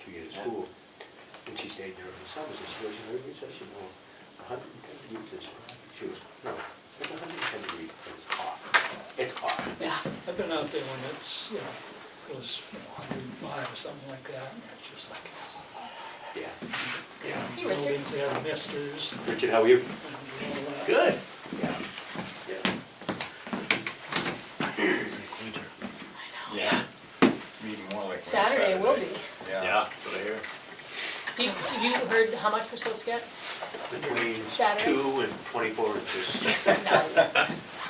2 years of school. And she stayed there in the summers, and she goes, everybody says, 110 degrees is, she goes, no, it's 110 degrees, but it's hot. It's hot. Yeah, I've been out there when it's, it was 105 or something like that, and it's just like, Yeah. yeah, buildings, they have misters. Richard, how are you? and all that. Good. Yeah. Yeah. Yeah. Meeting more like Saturday will be. Yeah, that's what I hear. Have you heard how much we're supposed to get? Between Saturday? 2 and 24 inches. No.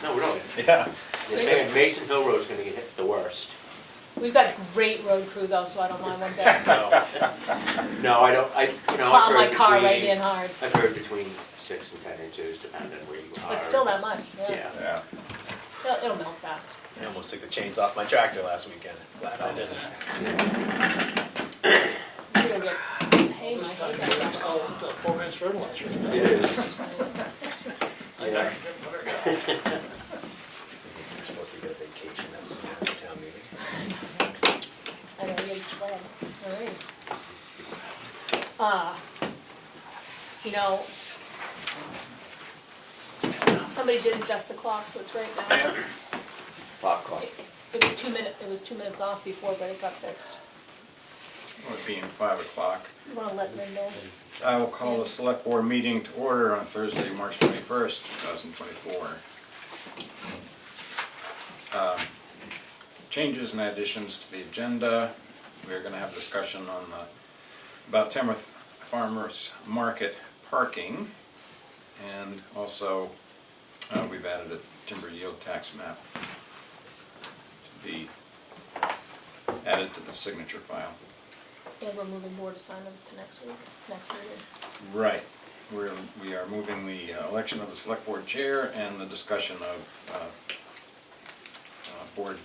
No, really. Yeah. They're saying Mason Hill Road's gonna get hit the worst. We've got a great road crew though, so I don't mind one bit. No, I don't, Plow I've my heard car right between, in hard. I've heard between 6 and 10 inches, depending on where you are. But still that much, yeah. Yeah. Yeah. It'll melt fast. I almost took the chains off my tractor last weekend. Glad I didn't. You'll get paid This my time of hay year, it's back. called poor man's fertilizer. It is. I know, what I got. You're supposed to get a vacation that's after town meeting. I know, you're 12. Somebody did adjust the clock, so it's right now. 5 o'clock. It was 2 minutes off before, but it got fixed. Well, it being 5 o'clock, You wanna let them know? I will call the select board meeting to order on Thursday, March 21st, 2024. Changes and additions to the agenda. We're going to have discussion on about Tamworth Farmers Market parking, and also we've added a timber yield tax map to be added to the signature file. And we're moving board assignments to next week, next meeting. Right. We are moving the election of the select board chair and the discussion of board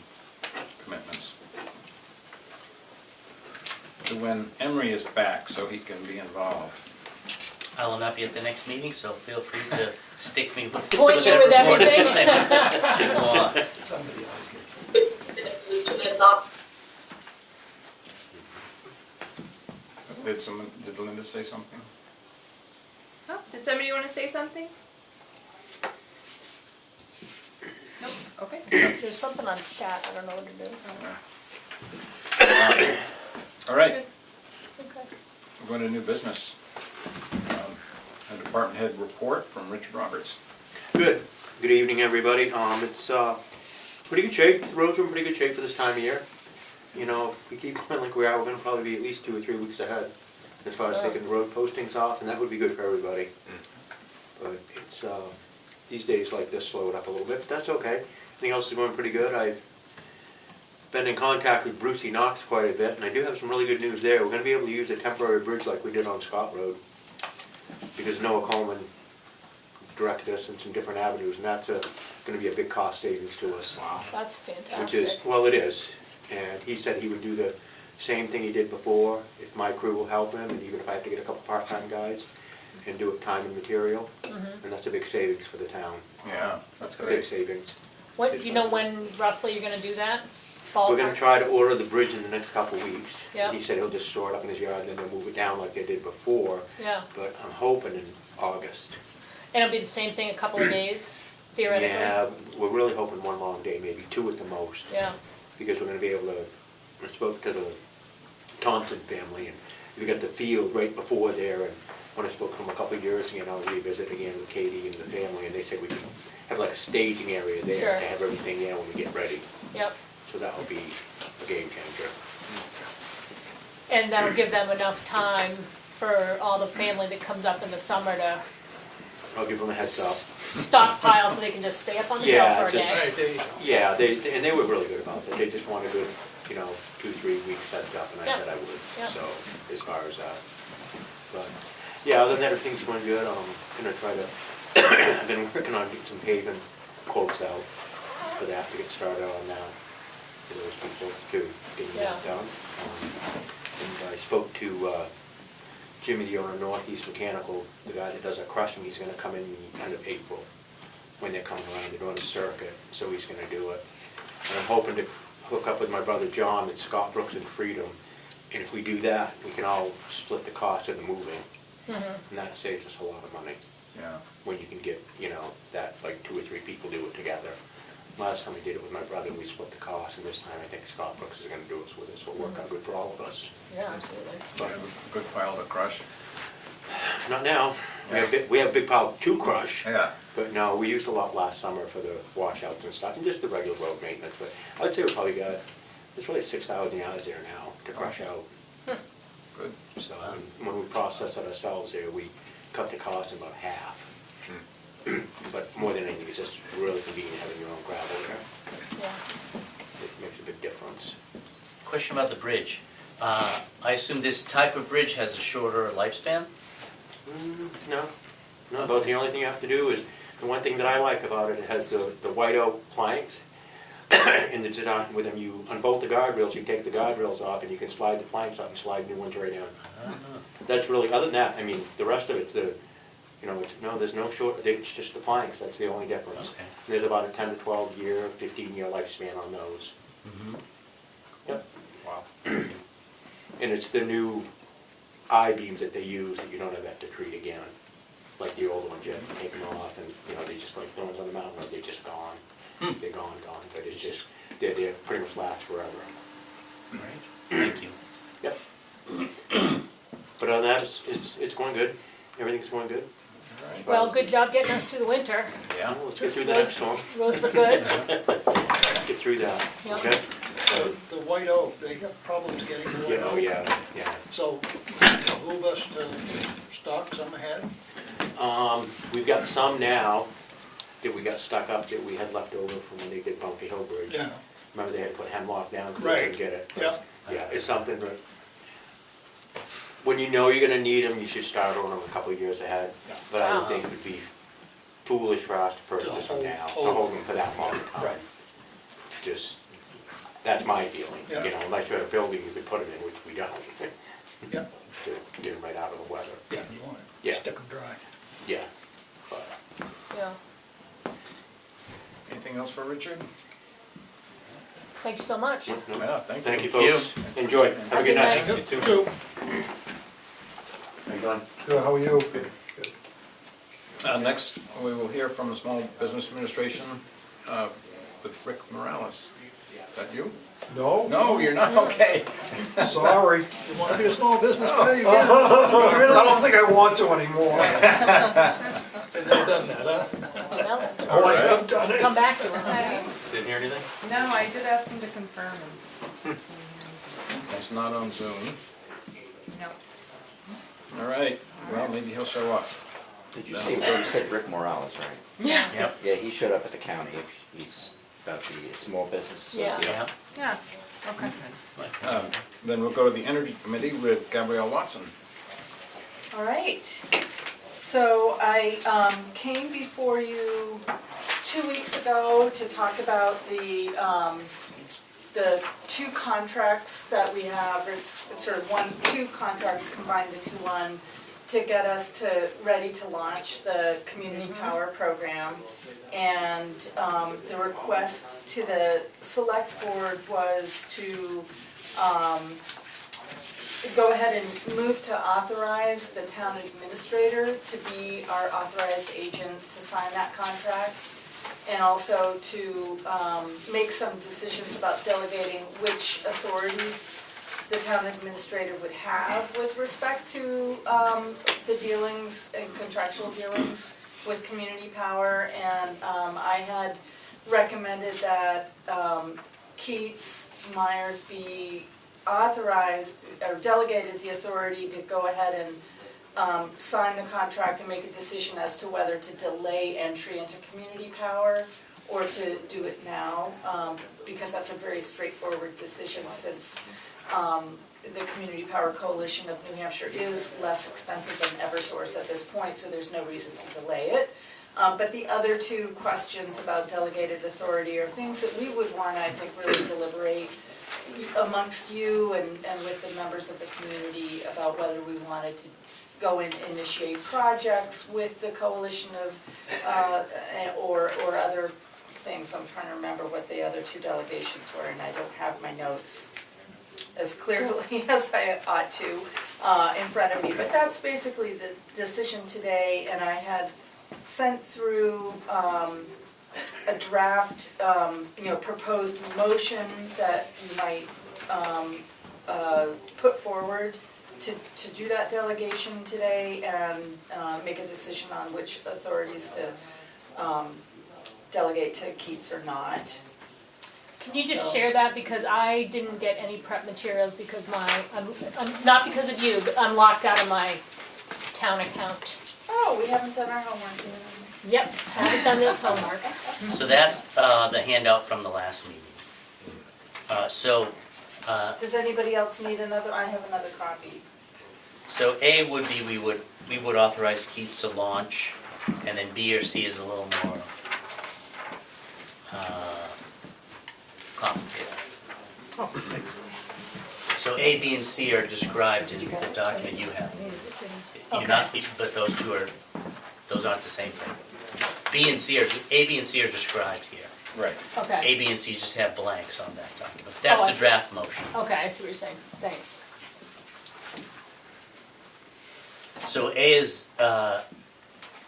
commitments to when Emery is back so he can be involved. I will not be at the next meeting, so feel free to stick me with Point you with whatever board everything. assignments you want. Somebody always gets it. Did Linda say something? Oh, did somebody want to say something? Nope. Okay. There's something on chat, I don't know what it is. All right, Okay. we're going to new business. A department head report from Richard Roberts. Good. Good evening, everybody. It's pretty good shape. The roads are in pretty good shape for this time of year. If we keep going like we are, we're gonna probably be at least 2 or 3 weeks ahead as far as taking the road postings off, and that would be good for everybody. But it's, these days like this slowed up a little bit, but that's okay. Everything else is going pretty good. I've been in contact with Brucey Knox quite a bit, and I do have some really good news there. We're gonna be able to use a temporary bridge like we did on Scott Road, because Noah Coleman directed us in some different avenues, and that's gonna be a big cost savings to us. Wow. That's fantastic. Which is, well, it is. And he said he would do the same thing he did before, if my crew will help him, and even if I have to get a couple part-time guys, and do it time and material. And that's a big savings for the town. Yeah, that's A big great. savings. What, do you know when roughly you're gonna do that? We're gonna Ballpark? try to order the bridge in the next couple weeks. Yep. He said he'll just store it up in his yard, and then they'll move it down like they did before. Yeah, But I'm hoping in August. and it'll be the same thing, a couple of days, theoretically? Yeah, we're really hoping one long day, maybe 2 at the most. Yeah, Because we're gonna be able to, I spoke to the Thompson family, and we got the field right before there, and when I spoke to them a couple of years ago, I'll revisit again with Katie and the family, and they said we could have like a staging area there Sure. to have everything there when we get ready. yep. So that'll be a game changer. And that'll give them enough time for all the family that comes up in the summer to I'll give them a heads up. stockpile so they can just stay up on the hill Yeah, for a just- day. Right, there you go. Yeah, and they were really good about it. They just wanted good, 2-3 weeks heads up, and I Yeah. said I would. Yeah. So as far as that, but yeah, other than that, everything's going good. Gonna try to. I've been working on getting some paving quotes out for that to get started on that for those people too, getting that Yeah. done. And I spoke to Jimmy, the owner of Northeast Mechanical, the guy that does our crushing. He's gonna come in the end of April when they're coming around. They're doing a circuit, so he's gonna do it. And I'm hoping to hook up with my brother John at Scott Brooks and Freedom And if we do that, we can all split the cost of the moving, Mhm. and that saves us a lot of money. Yeah. When you can get, that like 2 or 3 people do it together. Last time we did it with my brother, we split the cost, and this time I think Scott Brooks is gonna do it with us, so it'll work out good for all of us. Yeah, absolutely. We have a good pile to crush. Not now, we have a big pile to crush, Yeah. but no, we used a lot last summer for the washouts and stuff, and just the regular road maintenance, but I'd say we probably got, there's probably 6,000 yards there now to crush out. Good. So when we process it ourselves there, we cut the cost about half. But more than anything, it's just really convenient having your own gravel there. Yeah. It makes a big difference. Question about the bridge. I assume this type of bridge has a shorter lifespan? No, about the only thing you have to do is, the one thing that I like about it, it has the white oak planks. And the design with them, you unbolt the guardrails, you take the guardrails off, and you can slide the planks up and slide new ones right in. That's really, other than that, I mean, the rest of it's there's no short, it's just the planks, that's the only difference. Okay. There's about a 10 to 12 year, 15-year lifespan on those. Yep. Wow. And it's the new I-beams that they use that you don't ever have to treat again. Like the old ones, you have to take them off, and, they just, like the ones on the mountain road, they're just gone. They're gone, but it's just, they pretty much last forever. All right, thank you. Yep. But other than that, it's going good. Everything's going good. All right. Well, good job getting us through the winter. Yeah. Well, let's get through the next storm. Roads were good. Let's get through that, Yep. okay? The white oak, they have problems getting the white oak. Yeah. So, behoove us to stock some ahead? We've got some now that we got stuck up that we had left over from when they did Bumpy Hill Bridge. Yeah. Remember they had to put hemlock down because they Right. couldn't get it. Yeah. Yeah, it's something that, when you know you're gonna need them, you should start on them a couple of years ahead. Yeah. But I Wow. would think it would be foolish for us to purchase them now, to hold them for that long time. Right. Just, that's my feeling, Yeah. unless you had a building you could put them in, which we don't. Yeah. To get them right out of the weather. Yeah, you want Yeah. to stick them dry. Yeah. But Yeah. Anything else for Richard? Thank you so much. no. Yeah, thank you. Thank you, folks. Enjoy. Have a Have a good good night. night. You too. How you doing? Good, how are you? Next, we will hear from the Small Business Administration with Rick Morales. Is that you? No? No, you're not, okay. Sorry. You want to be a small business guy, you can. I don't think I want to anymore. Been there, done that, huh? Well, Oh, I have done it. come back to it. Didn't hear anything? No, I did ask him to confirm. That's not on Zoom. No. All right, well, maybe he'll show up. Did you see what you said, Rick Morales, right? Yeah. Yep. Yeah, he showed up at the county. He's about the Small Business Yeah. Association. Yeah. Yeah, okay. Then we'll go to the Energy Committee with Gabrielle Watson. All right. So I came before you 2 weeks ago to talk about the 2 contracts that we have. It's sort of 2 contracts combined into one to get us ready to launch the community power program. And the request to the select board was to go ahead and move to authorize the town administrator to be our authorized agent to sign that contract, and also to make some decisions about delegating which authorities the town administrator would have with respect to the dealings and contractual dealings with community power. And I had recommended that Keats Myers be authorized or delegated the authority to go ahead and sign the contract and make a decision as to whether to delay entry into community power or to do it now, because that's a very straightforward decision, since the Community Power Coalition of New Hampshire is less expensive than Eversource at this point, so there's no reason to delay it. But the other 2 questions about delegated authority are things that we would want, I think, really deliberate amongst you and with the members of the community about whether we wanted to go and initiate projects with the coalition of, or other things. I'm trying to remember what the other 2 delegations were, and I don't have my notes as clearly as I ought to in front of me. But that's basically the decision today, and I had sent through a draft, proposed motion that you might put forward to do that delegation today and make a decision on which authorities to delegate to Keats or not. Can you just So- share that, because I didn't get any prep materials because I'm not because of you, but I'm locked out of my town account. Oh, we haven't done our homework yet. Yep, haven't done this homework. So that's the handout from the last meeting. Does anybody else need another? I have another copy. So A would be we would authorize Keats to launch, and then B or C is a little more complicated. So A, B, and C are described in the document you have. You're not, but those aren't the same thing. A, B, and C are described here. Right. Okay, A, B, and C just have blanks on that document. That's Oh, I the see. draft motion. okay, I see what you're saying, thanks. So A is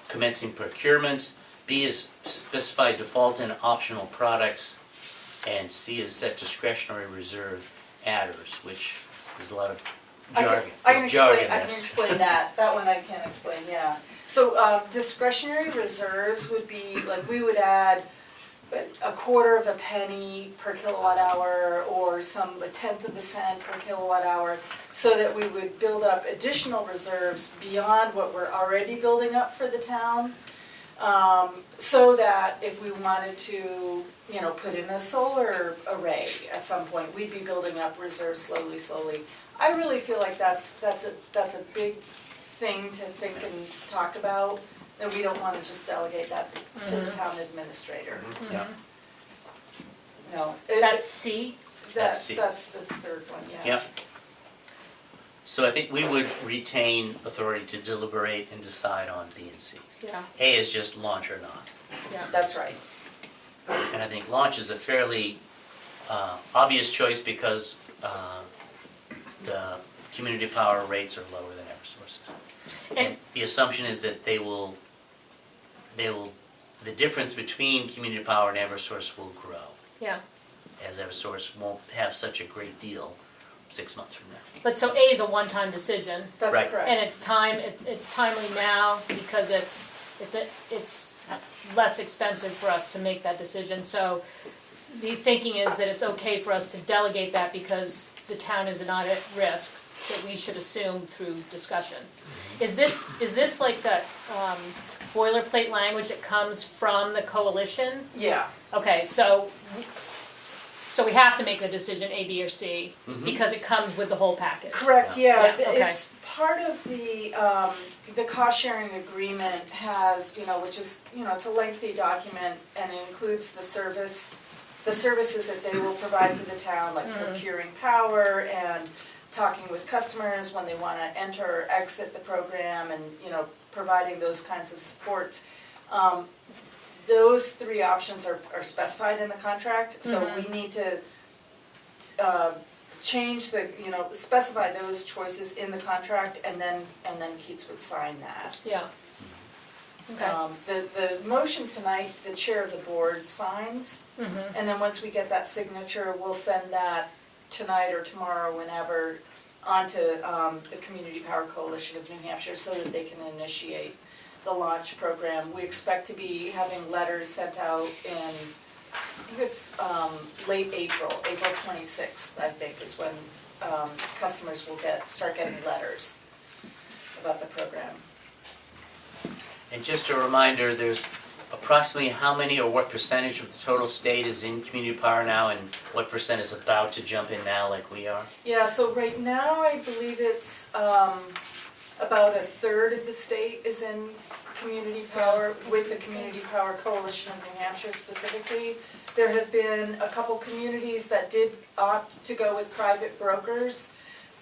commencing procurement, B is specify default and optional products, and C is set discretionary reserve adders, which is a lot of jargon. I There's can jargon explain, I there. can explain that. That one I can explain, yeah. So discretionary reserves would be, like, we would add a quarter of a penny per kilowatt hour or a tenth of a cent per kilowatt hour, so that we would build up additional reserves beyond what we're already building up for the town. So that if we wanted to, put in a solar array at some point, we'd be building up reserves slowly. I really feel like that's a big thing to think and talk about, and we don't want to just delegate that to the town administrator. Yeah. No, That's C? That's C. That's the third one, yeah. Yep. So I think we would retain authority to deliberate and decide on B and C. Yeah, A is just launch or not. yeah. That's right. And I think launch is a fairly obvious choice because the community power rates are lower than Eversource's. And the assumption is that the difference between community power and Eversource will grow, Yeah, as Eversource won't have such a great deal 6 months from now. but so A is a one-time decision, That's Right. correct. and it's timely now because it's less expensive for us to make that decision. So the thinking is that it's okay for us to delegate that because the town is not at risk, that we should assume through discussion. Is this like the boilerplate language that comes from the coalition? Yeah. Okay, so we have to make the decision A, B, or C because it comes with the whole package. Correct, yeah. Yeah, okay. It's part of the cost-sharing agreement has, which is, it's a lengthy document, and it includes the services that they will provide to the town, like procuring power and talking with customers when they want to enter or exit the program, and, providing those kinds of supports. Those three options are specified in the contract, so we need to change specify those choices in the contract, and then Keats would sign that. Yeah. Okay. The motion tonight, the chair of the board signs, and then once we get that signature, we'll send that tonight or tomorrow, whenever, onto the Community Power Coalition of New Hampshire so that they can initiate the launch program. We expect to be having letters sent out in, I think it's late April 26th, I think, is when customers will start getting letters about the program. And just a reminder, there's approximately how many or what percentage of the total state is in community power now, and what percent is about to jump in now like we are? Yeah, so right now I believe it's about a third of the state is in community power, with the Community Power Coalition of New Hampshire specifically. There have been a couple communities that did opt to go with private brokers,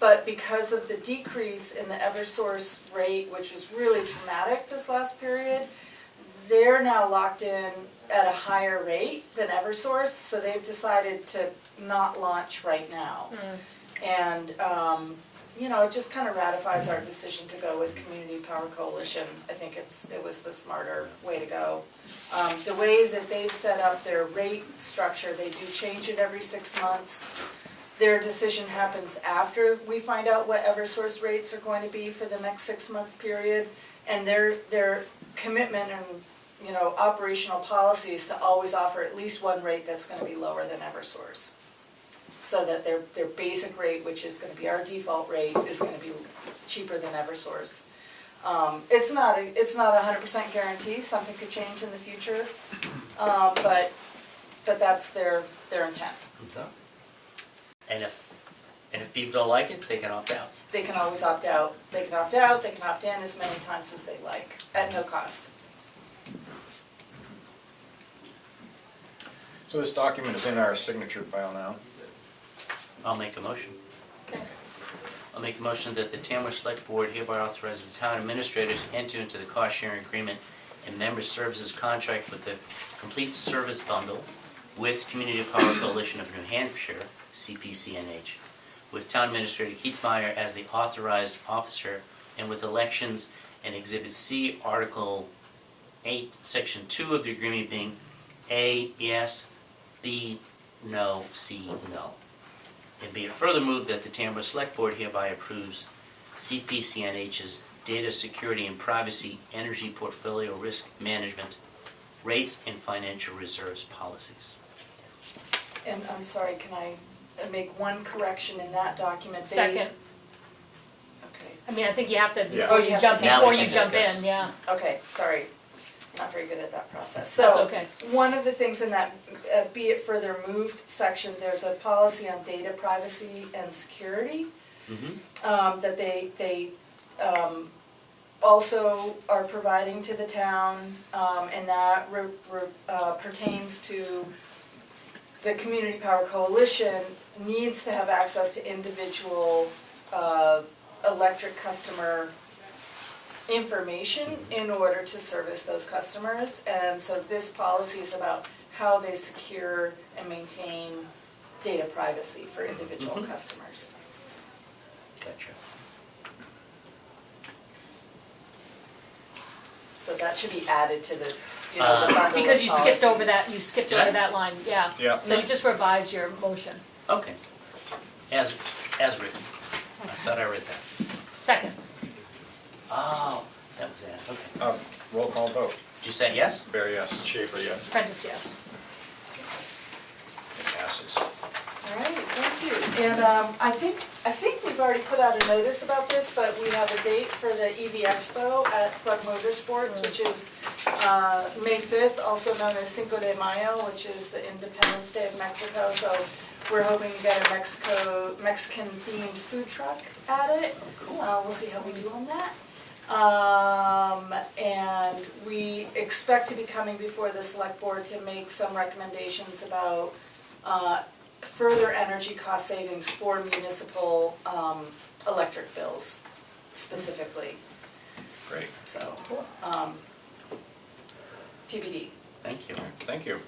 but because of the decrease in the Eversource rate, which was really dramatic this last period, they're now locked in at a higher rate than Eversource, so they've decided to not launch right now. And, you know, it just kind of ratifies our decision to go with Community Power Coalition. I think it was the smarter way to go. The way that they've set up their rate structure, they do change it every 6 months. Their decision happens after we find out what Eversource rates are going to be for the next 6-month period. And their commitment and, you know, operational policy is to always offer at least one rate that's going to be lower than Eversource. So that their basic rate, which is going to be our default rate, is going to be cheaper than Eversource. It's not a 100% guarantee. Something could change in the future, but that's their intent. So, and if people don't like it, they can opt out. They can always opt out. They can opt out. They can opt in as many times as they like at no cost. So this document is in our signature file now. I'll make a motion. Okay. I'll make a motion that the Tamworth Select Board hereby authorizes the town administrators to enter into the cost-sharing agreement and member services contract with the complete service bundle with Community Power Coalition of New Hampshire, CPCNH, with Town Administrator Keatsmeyer as the authorized officer, and with elections and Exhibit C, Article 8, Section 2 of the agreement being A, yes, B, no, C, no. And be it further moved that the Tamworth Select Board hereby approves CPCNH's Data Security and Privacy Energy Portfolio Risk Management Rates and Financial Reserves Policies. And I'm sorry, can I make one correction in that document? Second. Okay. I mean, I think you have to, Yeah. before you you have jump, to- Now before we you can jump discuss. in, yeah. Okay, sorry. Not very good at that process. That's So, okay. one of the things in that be it further moved section, there's a policy on data privacy and security that they also are providing to the town, and that pertains to the Community Power Coalition needs to have access to individual electric customer information in order to service those customers. And so this policy is about how they secure and maintain data privacy for individual customers. Gotcha. So that should be added to the, you know, the bundle of Because you skipped over policies. that, you skipped Did over I? that line, yeah. Yeah. So you just revised your motion. Okay. As written. I thought I read that. Second. Oh, that was it. Okay. Roll call vote. Did you say yes? Barry, yes. Schaefer, yes. Prentice, yes. It passes. All right, thank you. And I think we've already put out a notice about this, but we have a date for the EV Expo at Club Motorsports, which is May 5th, also known as Cinco de Mayo, which is the Independence Day of Mexico. So we're hoping to get a Mexican-themed food truck at it. We'll see how we do on that. And we expect to be coming before the select board to make some recommendations about further energy cost savings for municipal electric bills specifically. Great. So, TBD. Thank you. Thank you.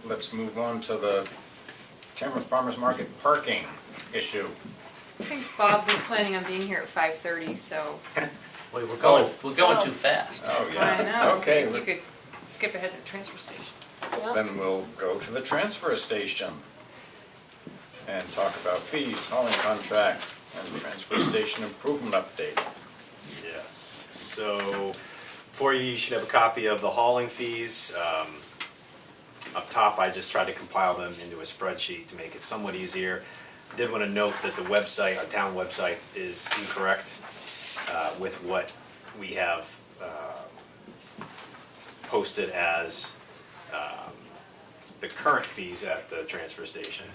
Let's move on to the Tamworth Farmers Market parking issue. I think Bob was planning on being here at 5:30, so Wait, we're going too fast. Oh, I yeah. know. So Okay, you could skip ahead to the transfer station. Yeah. then we'll go to the transfer station and talk about fees, hauling contract, and transfer station improvement update. Yes, so for you should have a copy of the hauling fees. Up top, I just tried to compile them into a spreadsheet to make it somewhat easier. I did want to note that the website, our town website, is incorrect with what we have posted as the current fees at the transfer station.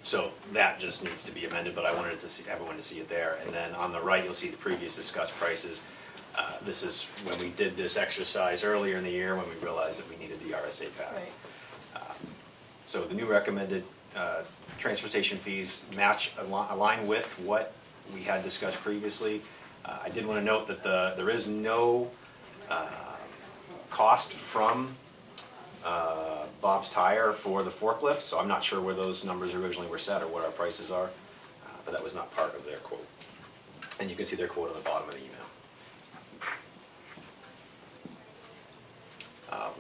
So that just needs to be amended, but I wanted to see everyone to see it there. And then on the right, you'll see the previous discussed prices. This is when we did this exercise earlier in the year when we realized that we needed the RSA passed. Right. So the new recommended transfer station fees align with what we had discussed previously. I did want to note that there is no cost from Bob's Tire for the forklift, so I'm not sure where those numbers originally were set or what our prices are, but that was not part of their quote. And you can see their quote on the bottom of the email.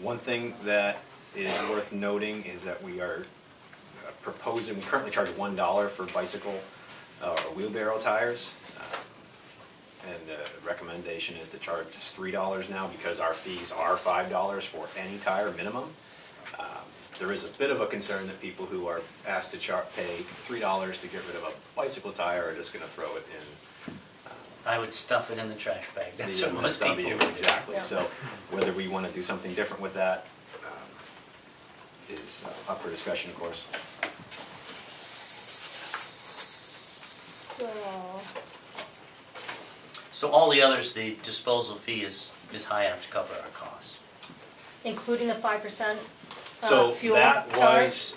One thing that is worth noting is that we are proposing, we currently charge $1 for bicycle or wheelbarrow tires. And the recommendation is to charge just $3 now because our fees are $5 for any tire minimum. There is a bit of a concern that people who are asked to pay $3 to get rid of a bicycle tire are just gonna throw it in. I would stuff it in the trash bag, that's the what most people MSW. would. Exactly, Yeah. so whether we wanna do something different with that is up for discussion, of course. So, So all the others, the disposal fee is high enough to cover our costs. including the 5% So fuel that charge? was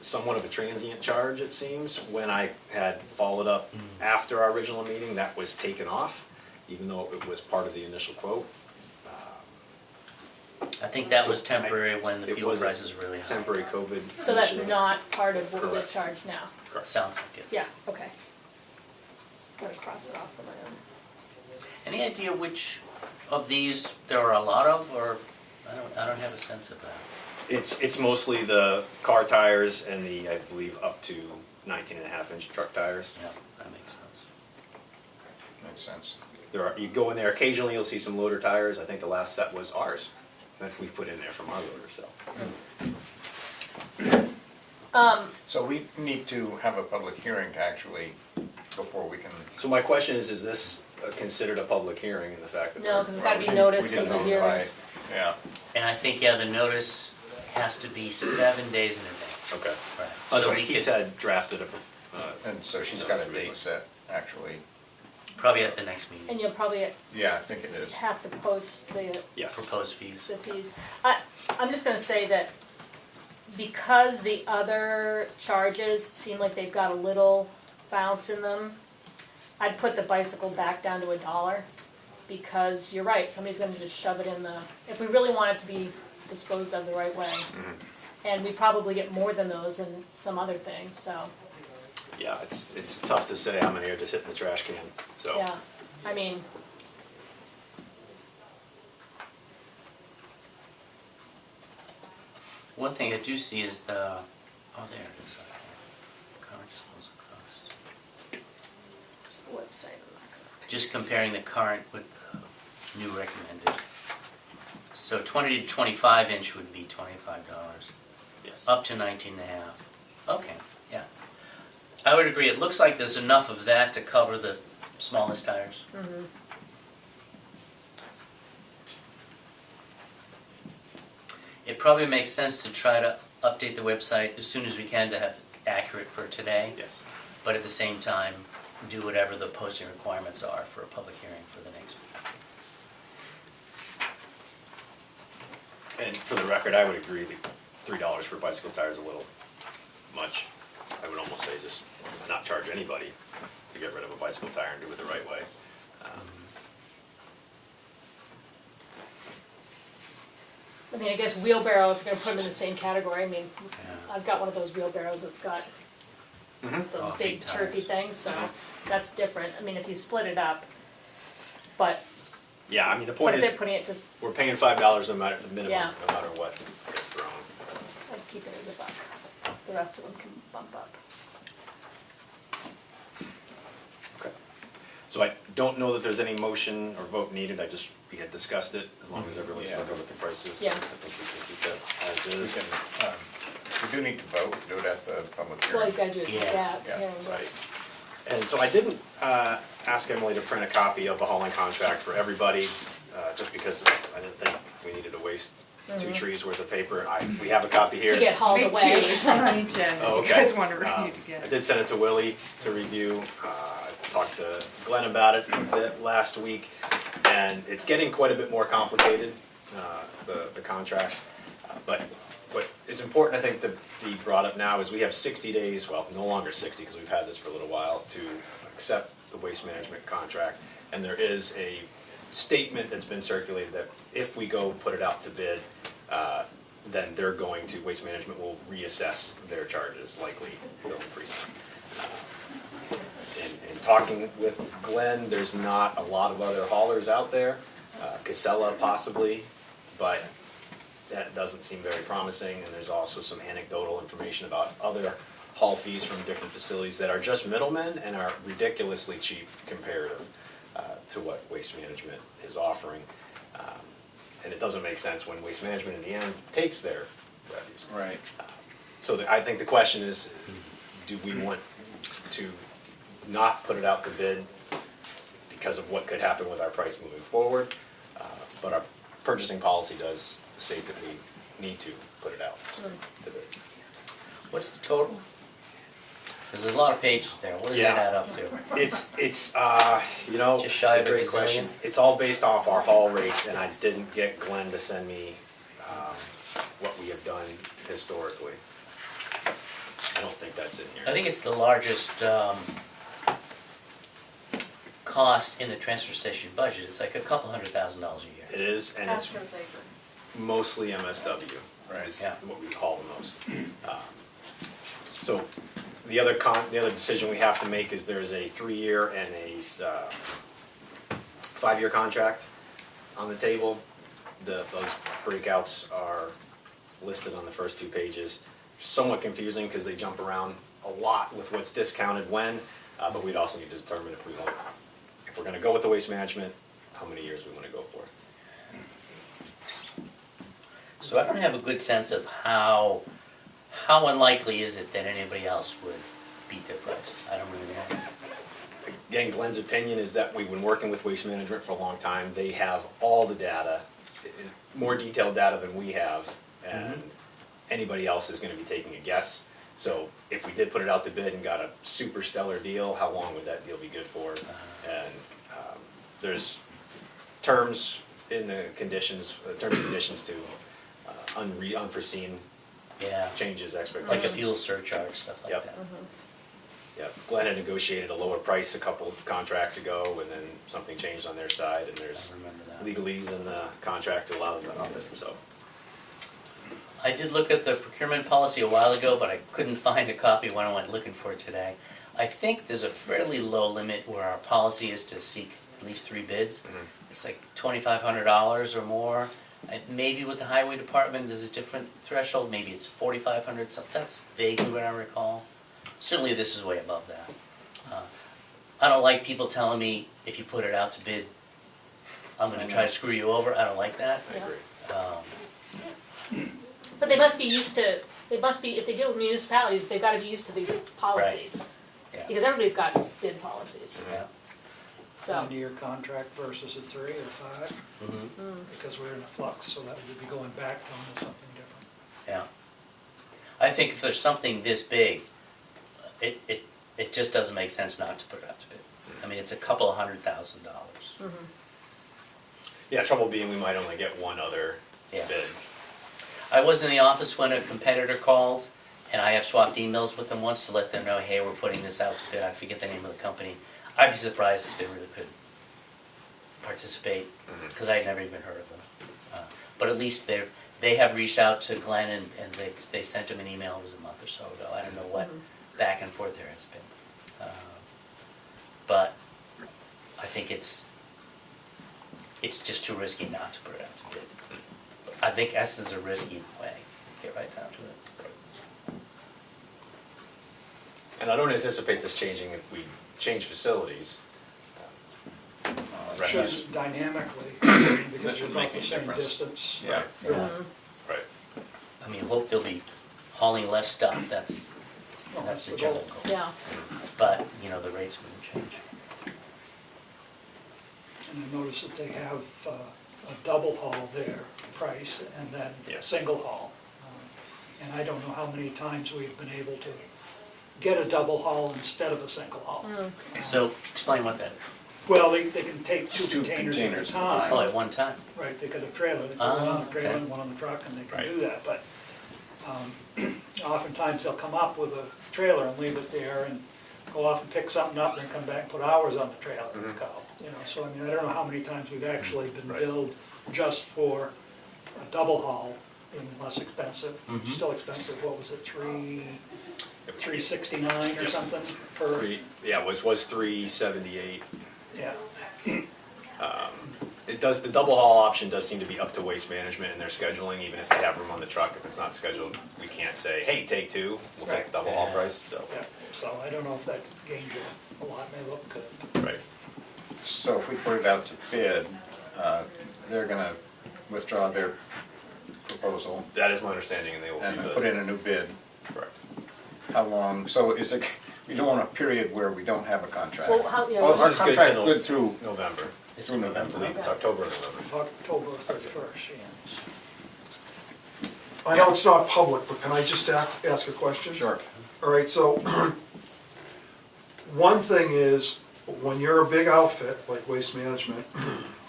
somewhat of a transient charge, it seems. When I had followed up after our original meeting, that was taken off, even though it was part of the initial quote. I think that So was temporary when the it fuel was a prices were really high. Temporary COVID. So that's initiative. not part of what we Correct. charge now? Correct. Sounds like it. Yeah, okay. Gotta cross it off for my own. Any idea which of these there are a lot of, or I don't have a sense of that. It's mostly the car tires and the, I believe, up to 19.5-inch truck tires. Yeah, that makes sense. Makes sense. You go in there, occasionally you'll see some loader tires. I think the last set was ours that we put in there from our loader, so. So we need to have a public hearing actually before we can. So my question is this considered a public hearing in the fact that? No, because it's gotta be We noticed didn't because of notify- yours. Yeah, And I think, yeah, the notice has to be 7 days in advance. Okay. Right. So we Keith could, had drafted and so she's got a date set, actually. probably at the next And meeting, you'll probably Yeah, I think it is. have to post the yes. proposed fees. fees. I'm just gonna say that because the other charges seem like they've got a little bounce in them, I'd put the bicycle back down to $1, because you're right, somebody's gonna just shove it in the, if we really want it to be disposed of the right way. And we probably get more than those than some other things, so, Yeah, it's tough to say how many are just hitting the trash can, so. yeah, I mean, One thing I do see is the, oh, there it is. Okay. Current disposal cost. it's the website, I'm not gonna. Just comparing the current with the new recommended. So 20 to 25 inch would be $25, Yes. up to 19.5. Okay, yeah. I would agree, it looks like there's enough of that to cover the smallest tires. It probably makes sense to try to update the website as soon as we can to have it accurate for today. Yes. But at the same time, do whatever the posting requirements are for a public hearing for the next week. And for the record, I would agree that $3 for bicycle tires is a little much. I would almost say just not charge anybody to get rid of a bicycle tire and do it the right way. I mean, I guess wheelbarrow, if you're gonna put them in the same category, I mean, Yeah. I've got one of those wheelbarrows that's got Mhm. those Oh, big big turfy tires. things, so that's different, I mean, if you split it up. But, Yeah, I mean, the but point if is, they're putting it just, we're paying $5 no matter, the minimum, Yeah. no matter what gets thrown. I'd keep it as a buck, the rest of them can bump up. Okay. So I don't know that there's any motion or vote needed, we had discussed it, as long as everyone's still Yeah. good with the prices. Yeah. I think we can keep that as We is. can, we do need to vote, do it at the public Well, hearing. you've gotta do it, Yeah. yeah, Yeah, yeah, Right. And so I didn't ask Emily to print a copy of the hauling contract for everybody, just because I didn't think we needed to waste 2 trees worth of paper. We have a copy here. To get hauled Me too, away. there's one on each end, Oh, if you okay. guys wonder where you need to get I it. did send it to Willie to review. I talked to Glenn about it a bit last week, and it's getting quite a bit more complicated, the contracts. But what is important, I think, to be brought up now is we have 60 days, well, no longer 60 because we've had this for a little while, to accept the waste management contract. And there is a statement that's been circulated that if we go put it out to bid, then they're going to, Waste Management will reassess their charges, likely they'll increase them. In talking with Glenn, there's not a lot of other haulers out there, Casella possibly, but that doesn't seem very promising, and there's also some anecdotal information about other haul fees from different facilities that are just middlemen and are ridiculously cheap comparative to what Waste Management is offering. And it doesn't make sense when Waste Management in the end takes their refuse. Right. So I think the question is, do we want to not put it out to bid because of what could happen with our price moving forward? But our purchasing policy does state that we need to put it out to bid. What's the total? Because there's a lot of pages there. What does that add up to? It's you know, Just shy it's of a a great question. gazillion? It's all based off our haul rates, and I didn't get Glenn to send me what we have done historically. I don't think that's in I here. think it's the largest cost in the transfer station budget. It's like a couple $100,000 a year. It is, and it's Astro paper. mostly MSW, Right. is Yeah. what we haul the most. So the other decision we have to make is there's a 3-year and a 5-year contract on the table. Those breakouts are listed on the first 2 pages. Somewhat confusing because they jump around a lot with what's discounted when, but we'd also need to determine if we're going to go with the Waste Management, how many years we want to go for. So I don't have a good sense of how unlikely is it that anybody else would beat their price. I don't really know. Again, Glenn's opinion is that we've been working with Waste Management for a long time. They have all the data, more detailed data than we have, and anybody else is going to be taking a guess. So if we did put it out to bid and got a super stellar deal, how long would that deal be good for? And there's terms in the conditions, terms and conditions to unforeseen Yeah, changes, expectations. like a fuel surcharge, stuff like Yep. that. Yeah, Glenn had negotiated a lower price a couple of contracts ago, and then something changed on their side, and there's I remember that. legalese in the contract to allow them to up it, so. I did look at the procurement policy a while ago, but I couldn't find a copy when I went looking for it today. I think there's a fairly low limit where our policy is to seek at least 3 bids. It's like $2,500 or more. Maybe with the highway department, there's a different threshold. Maybe it's $4,500. So that's vaguely what I recall. Certainly, this is way above that. I don't like people telling me if you put it out to bid, I'm going to try to screw you over. I don't like that. I agree. But they must be used to, if they deal with municipalities, they've gotta be used to these policies. Yeah. Because everybody's got bid policies, Yeah. so. 1-year contract versus a 3 or 5, Mhm. because we're in a flux, so that would be going back to almost something different. Yeah. I think if there's something this big, it just doesn't make sense not to put it out to bid. I mean, it's a couple of $100,000. Yeah, trouble being we might only get one other Yeah. bid. I was in the office when a competitor called, and I have swapped emails with them once to let them know, hey, we're putting this out to bid. I forget the name of the company. I'd be surprised if they really could participate, because I had never even heard of them. But at least they have reached out to Glenn, and they sent him an email. It was a month or so ago. I don't know what back and forth there has been. But I think it's just too risky not to put it out to bid. I think S is a risk either way. Get right down to it. And I don't anticipate this changing if we change facilities. It should dynamically, because you're shouldn't about make the any same difference. distance. Yeah. Right. I mean, hope they'll be hauling less stuff. That's Well, the the general goal. goal. Yeah, But, the rates wouldn't change. And I noticed that they have a double haul there price and then a Yes. single haul. And I don't know how many times we've been able to get a double haul instead of a single haul. So, explain what that is. Well, they can take 2 Two containers at a containers at a time. Oh, at one time. Right, they got a trailer, they put one on the trailer okay. and one on the truck, and they can Right. do that, but oftentimes they'll come up with a trailer and leave it there and go off and pick something up, and then come back and put hours on the trailer and go. So I mean, I don't know how many times we've actually been Right. billed just for a double haul being less expensive, Mhm. still expensive, what was it, $369 or something per, Yeah, it was 378. yeah. It does, the double haul option does seem to be up to Waste Management and their scheduling, even if they have room on the truck. If it's not scheduled, we can't say, hey, take two, we'll take the double haul price, so. Yeah, so I don't know if that gains you a lot, may look good. Right. So if we put it out to bid, they're gonna withdraw their proposal That is my understanding, and they will and be put in a new bid. correct. How long, so is it, we don't want a period where we don't have a contract? Well, how, yeah, Well, This our is good contract till good through November. through I November. believe it's October or November. October 31st, yes. I know it's not public, but can I just ask a question? Sure. All right, so one thing is, when you're a big outfit like Waste Management,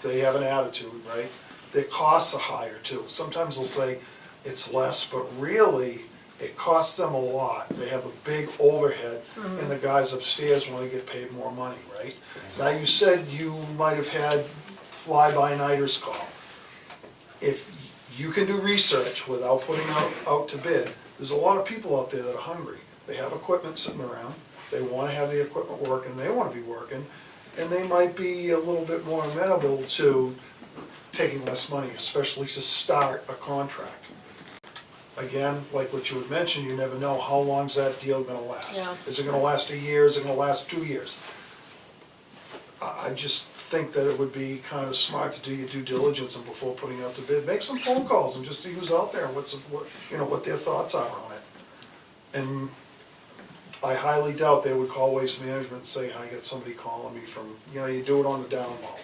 they have an attitude, right? Their costs are higher too. Sometimes they'll say it's less, but really, it costs them a lot. They have a big overhead, and the guys upstairs want to get paid more money, right? Now, you said you might have had fly-by-nighters call. If you can do research without putting out to bid, there's a lot of people out there that are hungry. They have equipment sitting around, they want to have the equipment working, they want to be working, and they might be a little bit more amenable to taking less money, especially to start a contract. Again, like what you had mentioned, you never know how long's that deal gonna last. Yeah. Is it gonna last a year, is it gonna last 2 years? I just think that it would be kind of smart to do your due diligence and before putting out the bid, make some phone calls and just see who's out there and what their thoughts are on it. And I highly doubt they would call Waste Management and say, I got somebody calling me from, you do it on the down low.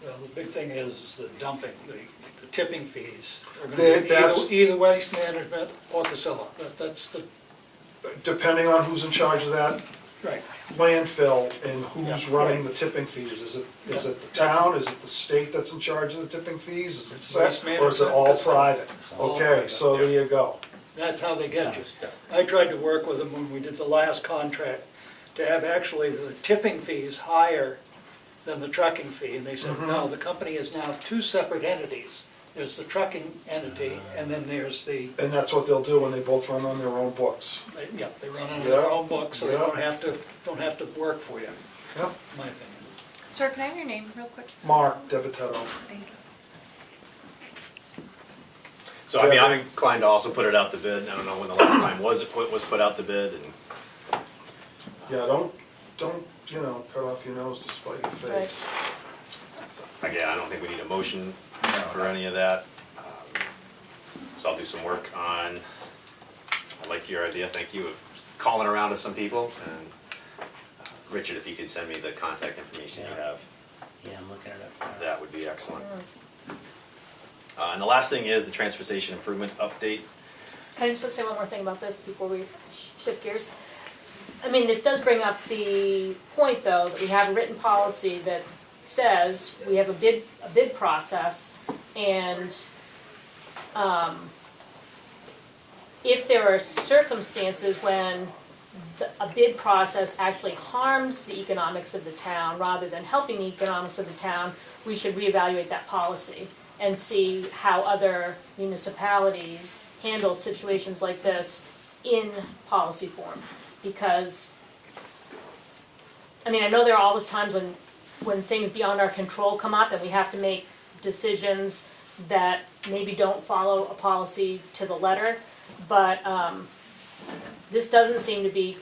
Well, the big thing is the dumping, the tipping fees are That- gonna be that's- either Waste Management or Casella. That's the, Depending on who's in charge of that right. landfill and who's Yeah. running the tipping fees. Is it the town, is it the state that's in charge of the tipping fees? Is it set, Waste or is it all Management, private? all Okay, private, so there you go. That's how they get you. I tried to work with them when we did the last contract to have actually the tipping fees higher than the trucking fee, and they said, no, the company is now two separate entities. There's the trucking entity, and then there's the, And that's what they'll do when they both run on their own books. they run under their Yeah. own book, so they Yeah. don't have to work for you, Yep. in my opinion. Sir, can I have your name real quick? Mark Debitetto. Thank you. So, I mean, I'm inclined to also put it out to bid. I don't know when the last time was put out to bid, and Yeah, don't, cut off your nose to spite your face. so, again, I don't think we need a motion for any of that. So I'll do some work on, I like your idea, thank you, of calling around to some people. And Richard, if you could send me the contact information you have, Yeah, I'm looking it up. that would be excellent. And the last thing is the transfer station improvement update. Can I just say one more thing about this before we shift gears? I mean, this does bring up the point, though, that we have a written policy that says we have a bid process, and if there are circumstances when a bid process actually harms the economics of the town rather than helping the economics of the town, we should reevaluate that policy and see how other municipalities handle situations like this in policy form. Because, I mean, I know there are always times when things beyond our control come up and we have to make decisions that maybe don't follow a policy to the letter, but this doesn't seem to be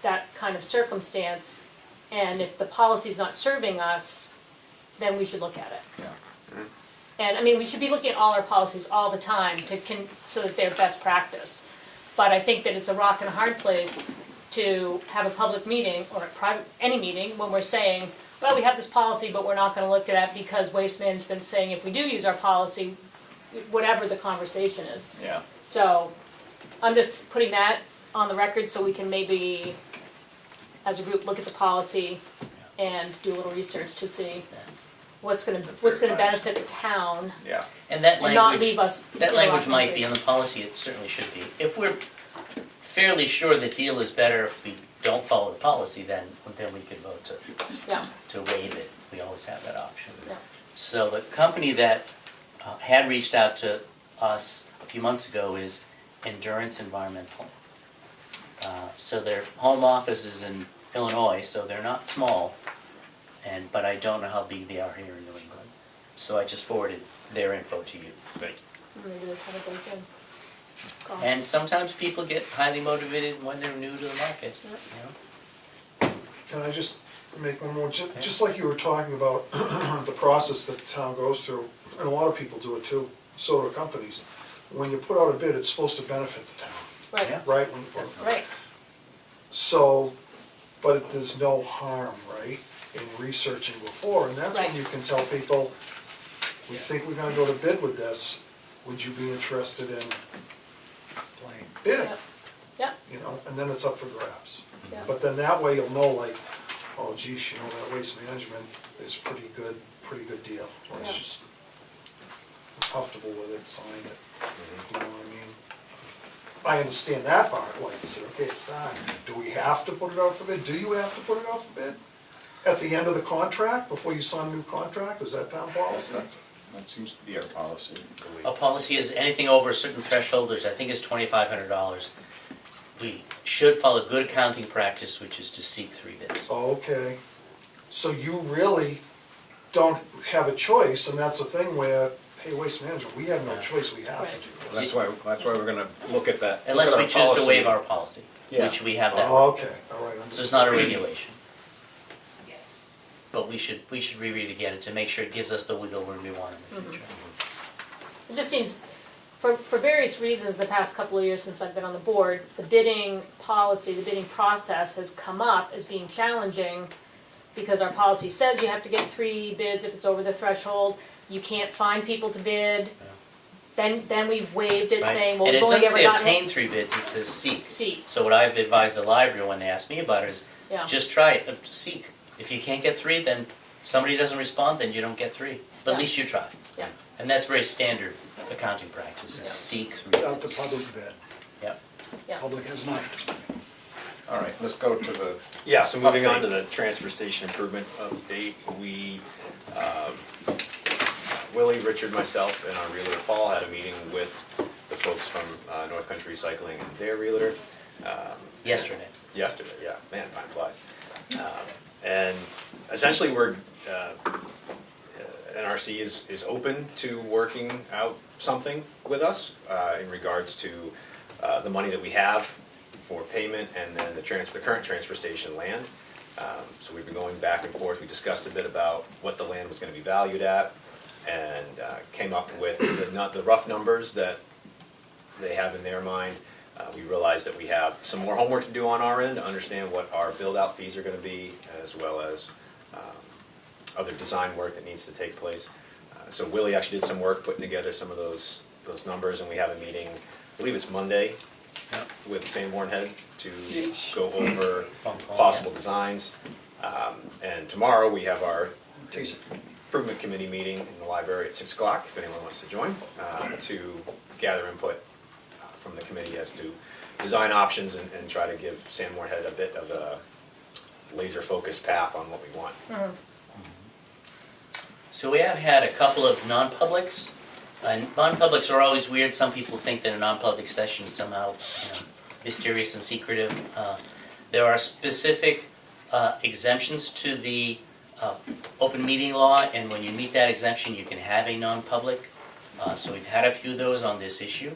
that kind of circumstance, and if the policy's not serving us, then we should look at it. Yeah. And, I mean, we should be looking at all our policies all the time so that they're best practice. But I think that it's a rock and a hard place to have a public meeting, or a private, any meeting, when we're saying, well, we have this policy, but we're not gonna look at it because Waste Management's saying if we do use our policy, whatever the conversation is. Yeah. So, I'm just putting that on the record so we can maybe, as a group, look at the policy and do a little research to see what's gonna benefit the town Yeah. And that and not language, leave us. that in a language rock might and be in place. the policy, it certainly should be. If we're fairly sure the deal is better if we don't follow the policy, then we could vote Yeah, to waive it. We always have that option. yeah. So the company that had reached out to us a few months ago is Endurance Environmental. So their home office is in Illinois, so they're not small, but I don't know how big they are here in New England. So I just forwarded their info to you. Thank Maybe they're kind of baked in. Cool. And sometimes people get highly motivated when they're new to the market, you know? Can I just make one more, just like you were talking about the process that the town goes through, and a lot of people do it too, so do companies. When you put out a bid, it's supposed to benefit the town, Right, Yeah. right? right, So, but there's no harm, right, in researching before, and that's when Right. you can tell people, we think we're gonna go to bid with this, would you be interested in bidding? Yep. Yep. You know, and then it's up for grabs. Yep. But then that way you'll know like, oh geez, you know, that waste management is pretty good deal. Or it's Yeah. just comfortable with it, sign it, you know what I mean? I understand that part, like, you said, okay, it's time. Do we have to put it out for bid? Do you have to put it out for bid? At the end of the contract, before you sign a new contract, is that town policy? That seems to be our policy. A policy is anything over a certain threshold, which I think is $2,500. We should follow good accounting practice, which is to seek 3 bids. Okay, so you really don't have a choice, and that's the thing where, hey, waste management, we have no choice, we have to Right. do That's this. why we're gonna look at that. Unless look at we our choose to policy. waive our policy, Yeah. which we have that. Oh, okay, all right, So understood. it's not a regulation. But we should reread again to make sure it gives us the wiggle room we want in the future. it just seems, for various reasons, the past couple of years since I've been on the board, the bidding policy, the bidding process has come up as being challenging because our policy says you have to get 3 bids if it's over the threshold, you can't find people to bid. Then we've waived it Right? saying, well, And we've it only doesn't ever say gotten obtain 3 bids, it says seek. seat, So what I've advised the library when they ask me about it is, yeah, just try it, seek. If you can't get 3, then somebody doesn't respond, then you don't get 3. But at Yeah. least you try. yeah, And that's very standard accounting practice, Yeah. is seek 3 Without the bids. public bid. Yep. yeah. Public has not. All right, let's go to the, Yeah, so moving on to the transfer station improvement update, we, Willie, Richard, myself, and our realtor Paul had a meeting with the folks from North Country Recycling and their realtor. Yesterday. Yesterday, yeah, man, time flies. And essentially, we're, NRC is open to working out something with us in regards to the money that we have for payment and then the current transfer station land. So we've been going back and forth. We discussed a bit about what the land was gonna be valued at and came up with the rough numbers that they have in their mind. We realize that we have some more homework to do on our end to understand what our build-out fees are gonna be, as well as other design work that needs to take place. So Willie actually did some work putting together some of those numbers, and we have a meeting, I believe it's Monday, Yep. with Sanborn Head to go over Phone call, possible yeah. designs. And tomorrow, we have our improvement committee meeting in the library at 6 o'clock, if anyone wants to join, to gather input from the committee as to design options and try to give Sanborn Head a bit of a laser-focused path on what we want. So we have had a couple of non-publics. Non-publics are always weird. Some people think that a non-public session is somehow mysterious and secretive. There are specific exemptions to the open meeting law, and when you meet that exemption, you can have a non-public. So we've had a few of those on this issue,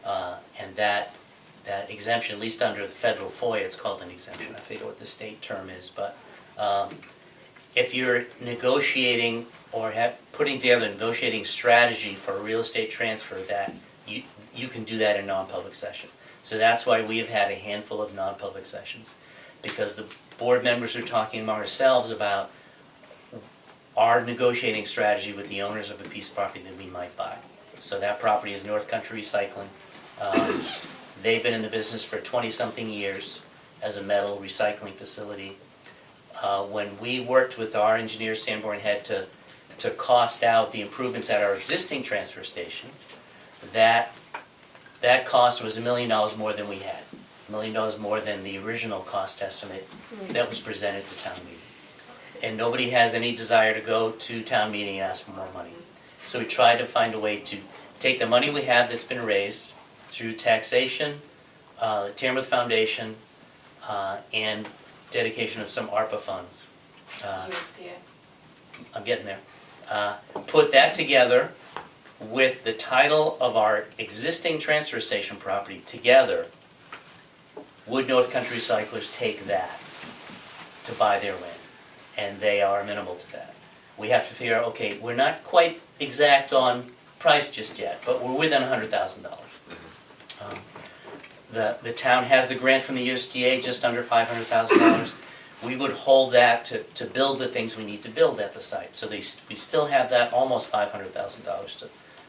and that exemption, at least under the federal FOIA, it's called an exemption. I forget what the state term is, but if you're negotiating or putting together a negotiating strategy for a real estate transfer, that you can do that in non-public session. So that's why we have had a handful of non-public sessions, because the board members are talking among ourselves about our negotiating strategy with the owners of a piece of property that we might buy. So that property is North Country Recycling. They've been in the business for 20-something years as a metal recycling facility. When we worked with our engineer, Sanborn Head, to cost out the improvements at our existing transfer station, that cost was $1 million more than we had. $1 million more than the original cost estimate that was presented to town meeting. And nobody has any desire to go to town meeting and ask for more money. So we tried to find a way to take the money we have that's been raised through taxation, Tamworth Foundation, and dedication of some ARPA funds. USDA. I'm getting there. Put that together with the title of our existing transfer station property together. Would North Country Recyclers take that to buy their land? And they are amenable to that. We have to figure out, okay, we're not quite exact on price just yet, but we're within $100,000. The town has the grant from the USDA, just under $500,000. We would hold that to build the things we need to build at the site. So we still have that almost $500,000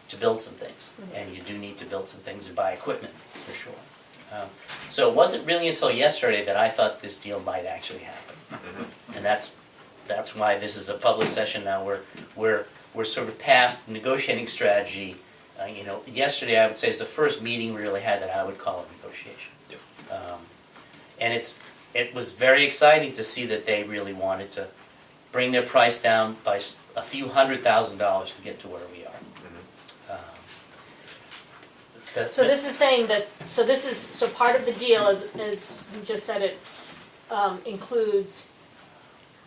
to build some things. And you do need to build some things and buy equipment, for sure. So it wasn't really until yesterday that I thought this deal might actually happen. And that's why this is a public session now. We're sort of past negotiating strategy. Yesterday I would say is the first meeting we really had that I would call a negotiation. And it was very exciting to see that they really wanted to bring their price down by a few $100,000 to get to where we are. So this is saying that, so part of the deal, as you just said, it includes,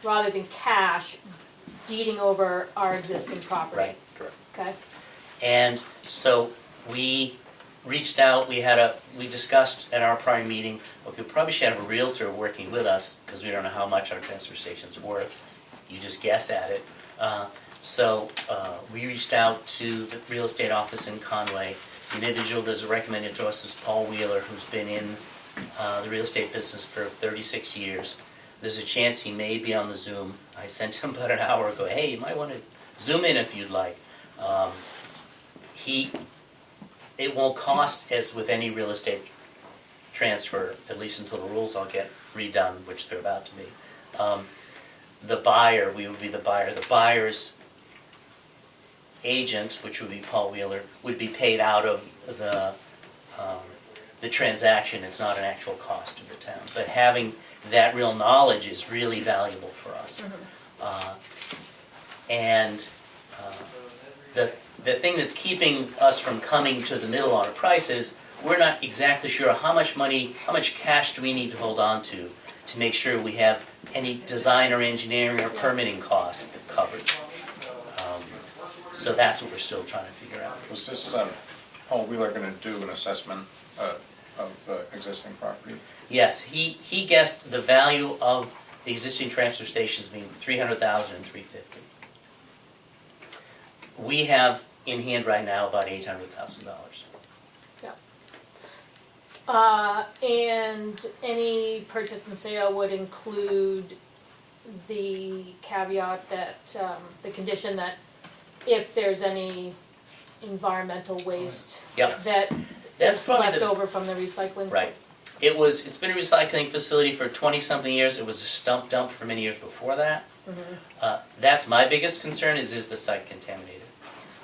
rather than cash, deeding over our existing property. Right. Correct. Okay? And so we reached out, we discussed at our prior meeting, okay, we probably should have a realtor working with us because we don't know how much our transfer station's worth. You just guess at it. So we reached out to the real estate office in Conway. The individual that was recommended to us is Paul Wheeler, who's been in the real estate business for 36 years. There's a chance he may be on the Zoom. I sent him about an hour ago, hey, you might want to Zoom in if you'd like. It won't cost as with any real estate transfer, at least until the rules all get redone, which they're about to be. The buyer, we would be the buyer. The buyer's agent, which would be Paul Wheeler, would be paid out of the transaction. It's not an actual cost to the town. But having that real knowledge is really valuable for us. The thing that's keeping us from coming to the middle on a price is we're not exactly sure how much cash do we need to hold on to make sure we have any design or engineering or permitting costs covered. So that's what we're still trying to figure out. Was this Paul Wheeler going to do an assessment of existing property? Yes, he guessed the value of the existing transfer stations being $300,000 and $350,000. We have in hand right now about $800,000. Yeah. And any purchase and sale would include the caveat that, the condition that if there's any environmental waste Yep. that That's is probably left the- over from the recycling. Right. It's been a recycling facility for 20-something years. It was a stump dump for many years before that. That's my biggest concern is the site contaminated?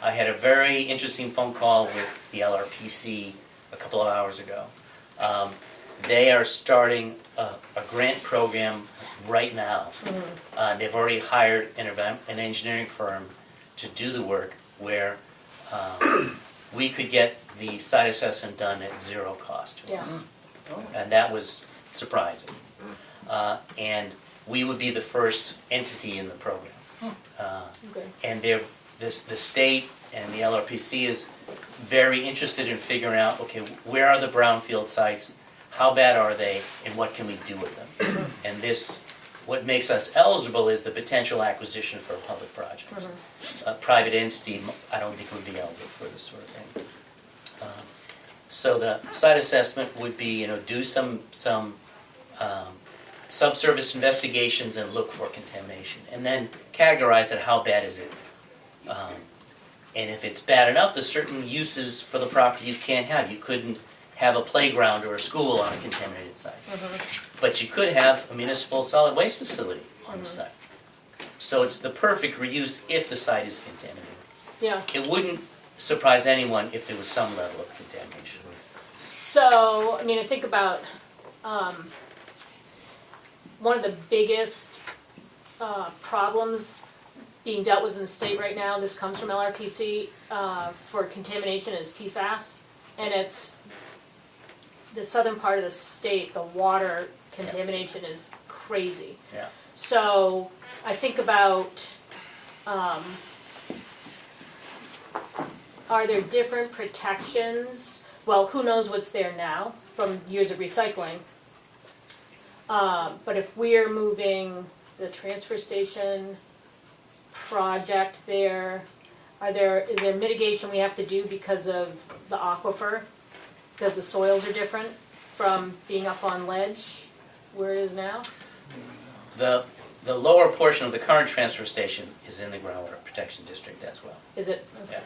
I had a very interesting phone call with the LRPC a couple of hours ago. They are starting a grant program right now. They've already hired an engineering firm to do the work where we could get the site assessment done at zero cost to Yeah. us. And that was surprising. And we would be the first entity in the program. Okay. And the state and the LRPC is very interested in figuring out, okay, where are the brownfield sites, how bad are they, and what can we do with them? And what makes us eligible is the potential acquisition for a public project. A private entity, I don't think would be eligible for this sort of thing. So the site assessment would be, do some subsurface investigations and look for contamination, and then categorize that, how bad is it? And if it's bad enough, there's certain uses for the property you can't have. You couldn't have a playground or a school on a contaminated site. But you could have a municipal solid waste facility on the site. So it's the perfect reuse if the site is contaminated. Yeah. It wouldn't surprise anyone if there was some level of contamination. So, I think about one of the biggest problems being dealt with in the state right now, this comes from LRPC, for contamination is PFAS. And it's, the southern part of the state, the water contamination is crazy. Yeah. So I think about, are there different protections? Well, who knows what's there now from years of recycling. But if we're moving the transfer station project there, is there mitigation we have to do because of the aquifer? Because the soils are different from being up on ledge where it is now? The lower portion of the current transfer station is in the groundwater protection district as well. Is it? Okay.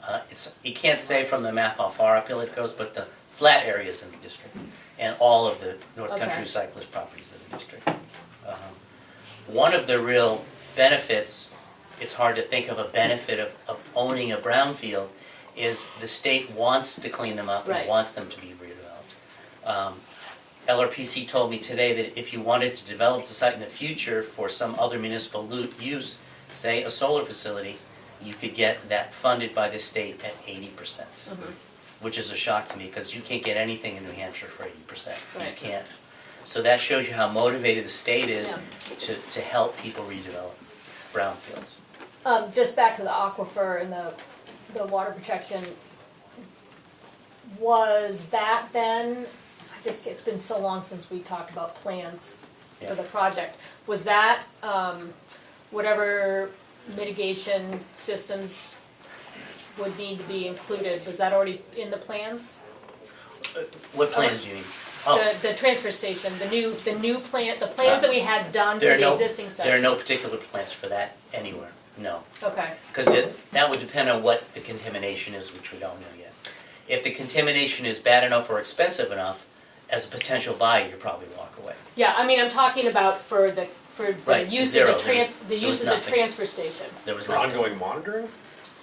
Yeah. You can't say from the map how far uphill it goes, but the flat area is in the district, and all of the North Country Okay. Recyclers properties in the district. One of the real benefits, it's hard to think of a benefit of owning a brownfield, is the state wants to clean them up Right. and wants them to be redeveloped. LRPC told me today that if you wanted to develop the site in the future for some other municipal use, say a solar facility, you could get that funded by the state at 80%, which is a shock to me because you can't get anything in New Hampshire for 80%. You Right. can't. So that shows you how motivated the state is Yeah. to help people redevelop brownfields. Just back to the aquifer and the water protection, was that then, it's been so long since we talked about plans Yeah. for the project. Was that, whatever mitigation systems would need to be included, was that already in the plans? What plans do you mean? Oh, The transfer station, the new plan, the plans that we had done for there are the no, existing site? there are no particular plans for that anywhere, no. Okay, Because that would depend on what the contamination is, which we don't know yet. If the contamination is bad enough or expensive enough, as a potential buyer, you'd probably walk away. yeah, I mean, I'm talking about for the Right, use as zero. a There was use as a nothing. transfer station. There was For nothing. ongoing monitoring?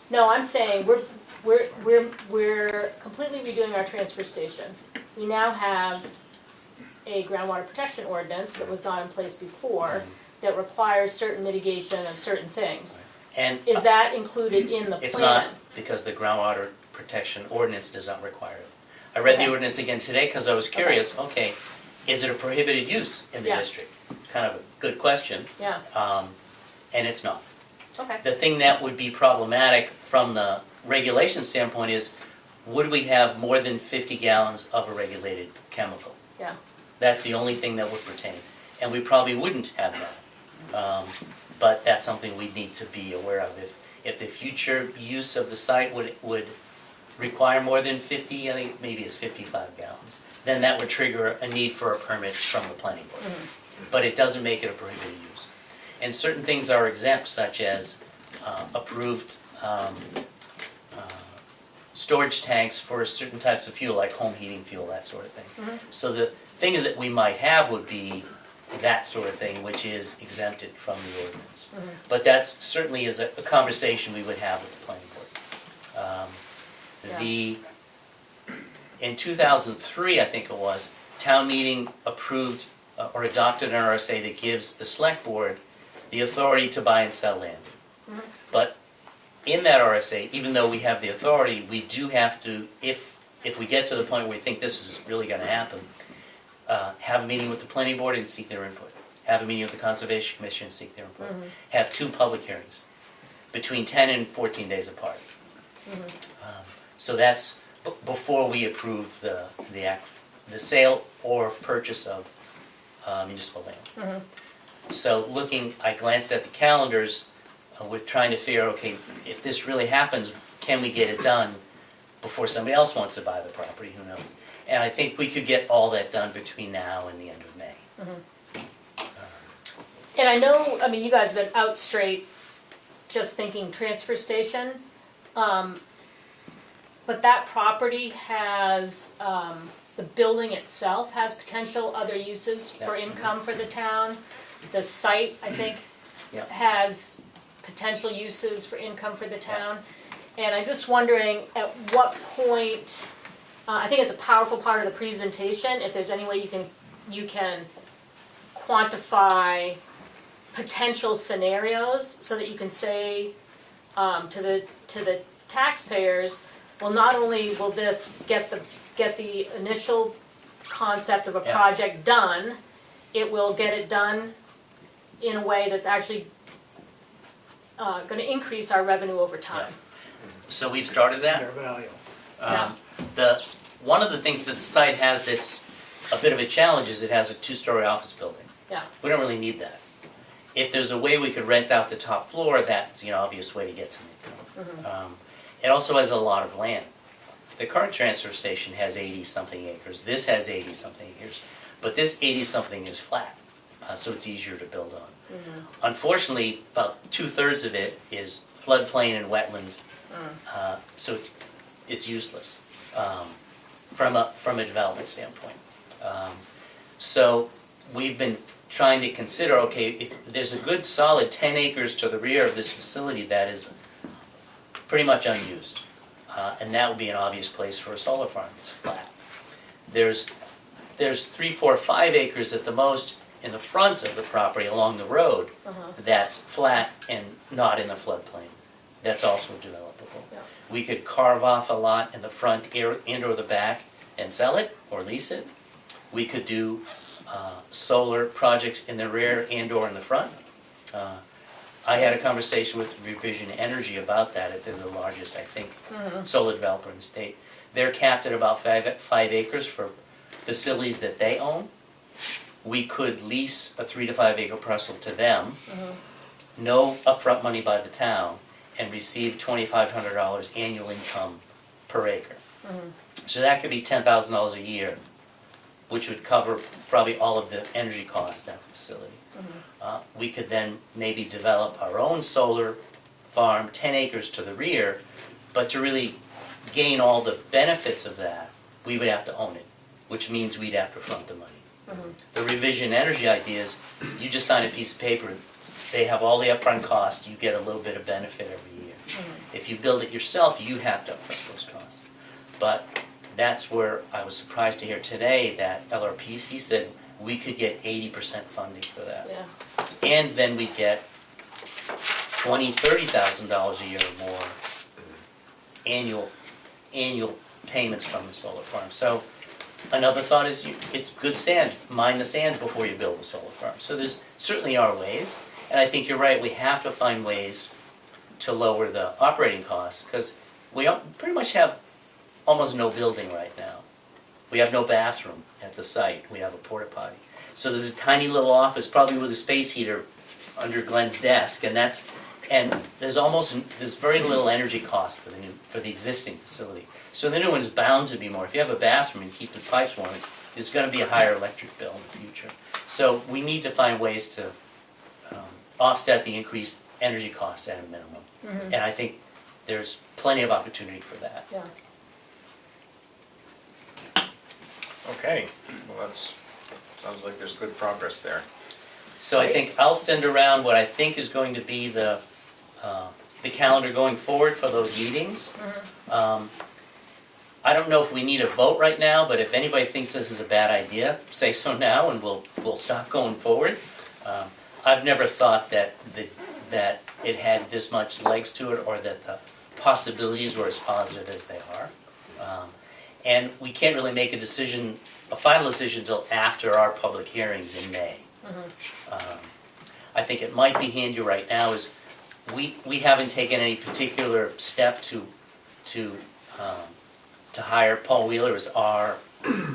No, I'm saying we're completely redoing our transfer station. We now have a groundwater protection ordinance that was not in place before that requires certain mitigation of certain things. And Is that included in the plan? it's not, because the groundwater protection ordinance does not require it. I read the Okay. ordinance again today because I was curious, okay, is it a prohibited use in the Yeah. district? Kind of a good question, Yeah, and it's not. okay. The thing that would be problematic from the regulation standpoint is, would we have more than 50 gallons of a regulated chemical? Yeah. That's the only thing that would pertain. And we probably wouldn't have that. But that's something we need to be aware of. If the future use of the site would require more than 50, I think maybe it's 55 gallons, then that would trigger a need for a permit from the planning board. But it doesn't make it a prohibited use. And certain things are exempt, such as approved storage tanks for certain types of fuel, like home heating fuel, that sort of thing. So the things that we might have would be that sort of thing, which is exempted from the ordinance. But that certainly is a conversation we would have with the planning board. In 2003, I think it was, town meeting approved or adopted an RSA that gives the select board the authority to buy and sell land. But in that RSA, even though we have the authority, we do have to, if we get to the point where we think this is really going to happen, have a meeting with the planning board and seek their input. Have a meeting with the Conservation Commission and seek their input. Have 2 public hearings between 10 and 14 days apart. So that's before we approve the sale or purchase of municipal land. So I glanced at the calendars with trying to figure, okay, if this really happens, can we get it done before somebody else wants to buy the property? Who knows? And I think we could get all that done between now and the end of May. And I know, I mean, you guys have been out straight just thinking transfer station. But that property has, the building itself has potential other uses for income for the town. The site, I think, Yep. has potential uses for income for the town. And I'm just wondering, at what point, I think it's a powerful part of the presentation, if there's any way you can quantify potential scenarios so that you can say to the taxpayers, well, not only will this get the initial concept of a Yeah. project done, it will get it done in a way that's actually gonna increase our revenue over time. So we've started that. Their value. One of the things that the site has that's a bit of a challenge is it has a 2-story office building. Yeah. We don't really need that. If there's a way we could rent out the top floor, that's an obvious way to get some income. It also has a lot of land. The current transfer station has 80-something acres. This has 80-something acres. But this 80-something is flat, so it's easier to build on. Unfortunately, about 2/3 of it is floodplain and wetland, so it's useless from a development standpoint. So we've been trying to consider, okay, if there's a good solid 10 acres to the rear of this facility that is pretty much unused, and that would be an obvious place for a solar farm. It's flat. There's 3, 4, 5 acres at the most in the front of the property along the road that's flat and not in the floodplain. That's also developable. Yeah. We could carve off a lot in the front and or the back and sell it or lease it. We could do solar projects in the rear and or in the front. I had a conversation with Revision Energy about that. They're the largest, I think, solar developer in the state. They're capped at about 5 acres for facilities that they own. We could lease a 3 to 5 acre parcel to them, no upfront money by the town, and receive $2,500 annual income per acre. So that could be $10,000 a year, which would cover probably all of the energy costs of the facility. We could then maybe develop our own solar farm, 10 acres to the rear, but to really gain all the benefits of that, we would have to own it, which means we'd have to front the money. The Revision Energy idea is you just sign a piece of paper, they have all the upfront costs, you get a little bit of benefit every year. If you build it yourself, you have to upfront those costs. But that's where I was surprised to hear today that LRPC said we could get 80% funding for that. Yeah. And then we get $20,000, $30,000 a year or more annual payments from the solar farm. So another thought is it's good sand, mine the sand before you build a solar farm. So there's certainly are ways, and I think you're right, we have to find ways to lower the operating costs because we pretty much have almost no building right now. We have no bathroom at the site. We have a porta potty. So there's a tiny little office, probably with a space heater under Glenn's desk, and there's very little energy cost for the existing facility. So the new one's bound to be more. If you have a bathroom and keep the pipes warm, it's going to be a higher electric bill in the future. So we need to find ways to offset the increased energy costs at a minimum, and I think there's plenty of opportunity for that. Yeah. Okay, well, sounds like there's good progress there. So I think I'll send around what I think is going to be the calendar going forward for those meetings. I don't know if we need a vote right now, but if anybody thinks this is a bad idea, say so now and we'll stop going forward. I've never thought that it had this much legs to it or that the possibilities were as positive as they are. And we can't really make a final decision until after our public hearings in May. I think it might be handy right now is we haven't taken any particular step to hire Paul Wheeler as our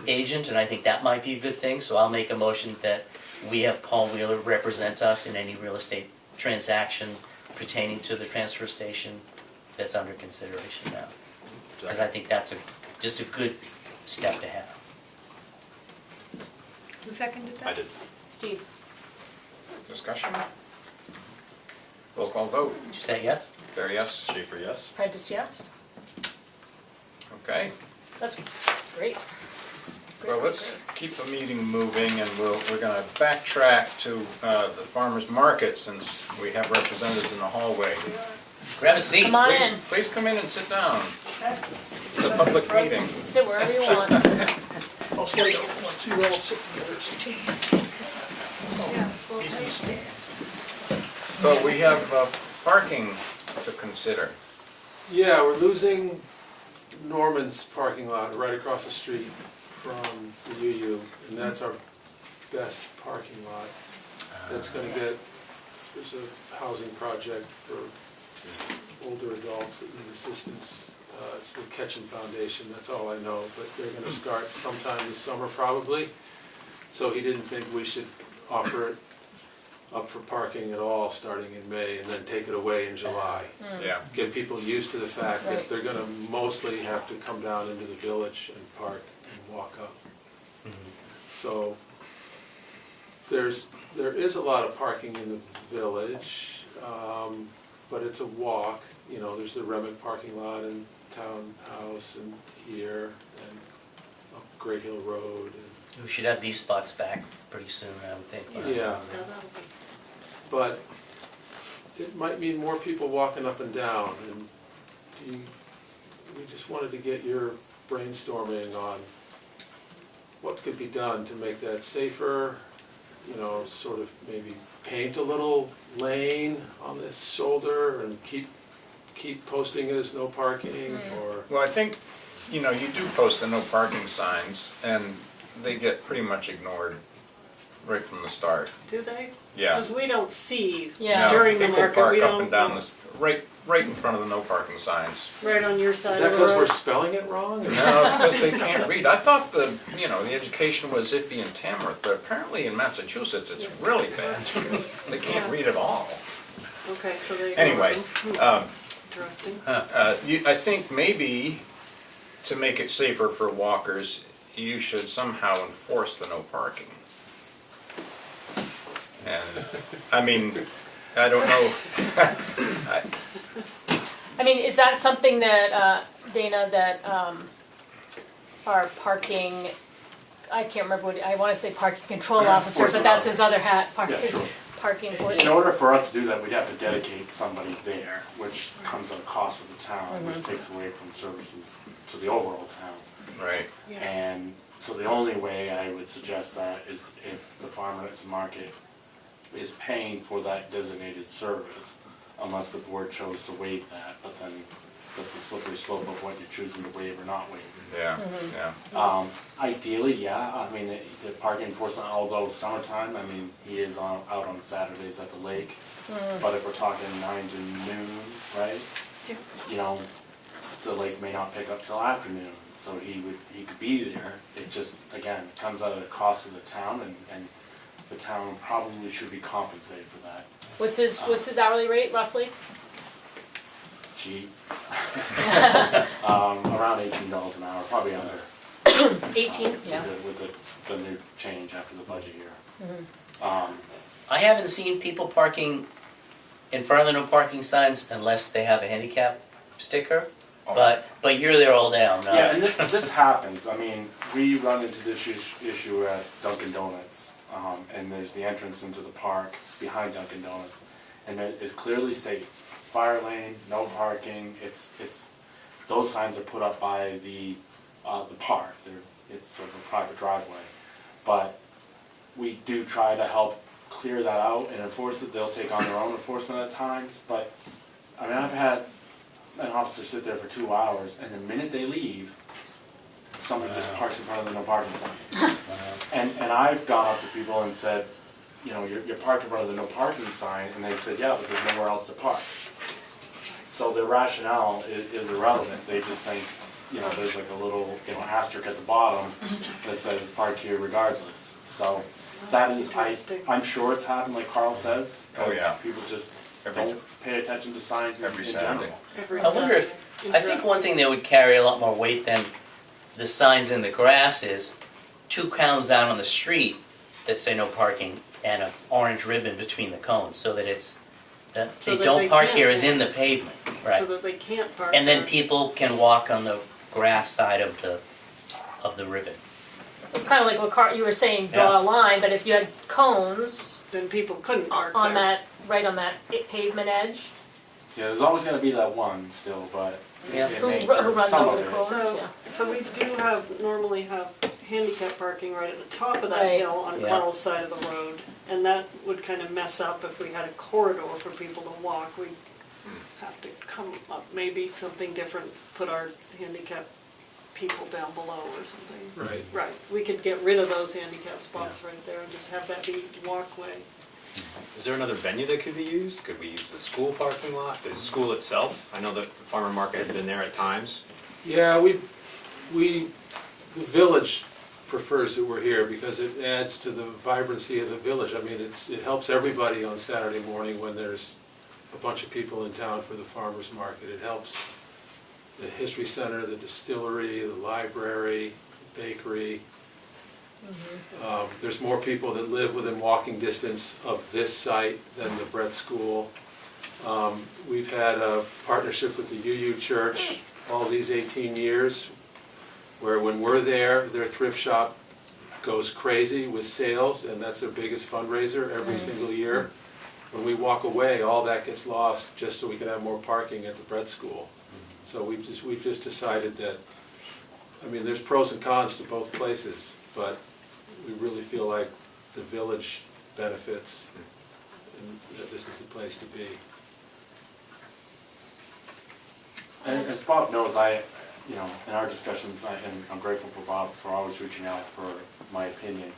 agent, and I think that might be a good thing. So I'll make a motion that we have Paul Wheeler represent us in any real estate transaction pertaining to the transfer station that's under consideration now. Because I think that's just a good step to have. Who seconded that? I did. Steve? Discussion? Roll call vote. Did you say yes? There, yes? Schaefer, yes? Prentice, yes? Okay. That's great. Well, let's keep the meeting moving, and we're going to backtrack to the farmer's market since we have representatives in the hallway. Grab a seat. Come on Please, in. please come in and sit down. It's a public meeting. Sit wherever you want. I'll slide over once you all sit together as a team. Yeah, well, Easy stand. So we have parking to consider. Yeah, we're losing Norman's parking lot right across the street from the UU, and that's our best parking lot. That's gonna get, there's a housing project for older adults that need assistance. It's the Ketchum Foundation, that's all I know, but they're gonna start sometime this summer probably. So he didn't think we should offer it up for parking at all, starting in May, and then take it away in July. Yeah. Get people used to the fact that Right. they're gonna mostly have to come down into the village and park and walk up. So there is a lot of parking in the village, but it's a walk. You know, there's the Remick parking lot and Townhouse and here and up Great Hill Road. We should have these spots back pretty soon, I would think. Yeah, but it might mean more people walking up and down, and we just wanted to get your brainstorming on what could be done to make that safer, you know, sort of maybe paint a little lane on this shoulder and keep posting it as no parking, or, Well, I think, you know, you do post the no parking signs, and they get pretty much ignored right from the start. Do they? Yeah. Because we don't see Yeah. No, during the people market, park we up don't, and down this, right in front of the no parking signs. right on your is side that of the because we're road. spelling it wrong? No, it's because they can't read. I thought the education was iffy in Tamworth, but apparently in Massachusetts, it's really bad. They can't read at all. Okay, so they. Anyway, Interesting. I think maybe to make it safer for walkers, you should somehow enforce the no parking. And, I mean, I don't know. I mean, is that something that, Dana, that our parking, I can't remember what, I want to say parking control officer, but that's his other hat, Yeah, sure. parking In enforcement. order for us to do that, we'd have to dedicate somebody there, which comes at a cost for the town, which takes away from services to the overall town. Right. And so the only way I would suggest that is if the farmers market is paying for that designated service, unless the board chose to waive that, but then that's a slippery slope of what you're choosing to waive or not waive. Yeah, yeah. Ideally, yeah, I mean, the parking enforcement, although summertime, I mean, he is out on Saturdays at the lake. But if we're talking 9 to noon, right? Yeah. You know, the lake may not pick up till afternoon, so he could be there. It just, again, comes at a cost to the town, and the town probably should be compensated for that. What's his hourly rate roughly? Gee. Around $18 an hour, probably under. 18, yeah. With the new change after the budget year. I haven't seen people parking in front of the no parking signs unless they have a handicap sticker, but you're there all day, I'm not. Yeah, and this happens. I mean, we run into this issue at Dunkin' Donuts, and there's the entrance into the park behind Dunkin' Donuts, and it clearly states fire lane, no parking. It's those signs are put up by the park. It's sort of a private driveway, but we do try to help clear that out and enforce it. They'll take on their own enforcement at times, but I mean, I've had an officer sit there for 2 hours, and the minute they leave, somebody just parks in front of the no parking sign. And I've gone up to people and said, you know, you're parked in front of the no parking sign, and they said, yeah, but there's nowhere else to park. So their rationale is irrelevant. They just think, you know, there's like a little, you know, asterisk at the bottom that says park here regardless. So that is, I'm sure it's happened, like Carl says. Oh, yeah. People just Every don't pay attention to signs every in Saturday. general. I wonder if, I think one thing that would carry a lot more weight than the signs in the grass is 2 cones out on the street that say no parking and an orange ribbon between the cones, so that it's, that So they that don't they park can't here is park. in the pavement, So right? that they can't park. And then there. people can walk on the grass side of the ribbon. It's kind of like what you were saying, draw a line, but if you had cones Then people couldn't park on there. that, right on that pavement edge, Yeah, there's always gonna be that one still, but Yeah. it who may- runs some over of the it. cones, So, yeah. so we do normally have handicap parking right at the top of that Right. hill on Yeah. Carl's side of the road. And that would kind of mess up if we had a corridor for people to walk. We'd have to come up, maybe something different, put our handicap people down below or something. Right. Right, we could get rid of those handicap spots right there and just have that be walkway. Is there another venue that could be used? Could we use the school parking lot, the school itself? I know that the farmer market had been there at times. Yeah, the village prefers that we're here because it adds to the vibrancy of the village. I mean, it helps everybody on Saturday morning when there's a bunch of people in town for the farmer's market. It helps the history center, the distillery, the library, the bakery. There's more people that live within walking distance of this site than the Brett School. We've had a partnership with the UU Church all these 18 years, where when we're there, their thrift shop goes crazy with sales, and that's their biggest fundraiser every single year. When we walk away, all that gets lost just so we can have more parking at the Brett School. So we've just decided that, I mean, there's pros and cons to both places, but we really feel like the village benefits and that this is the place to be. And as Bob knows, in our discussions, and I'm grateful for Bob for always reaching out for my opinion.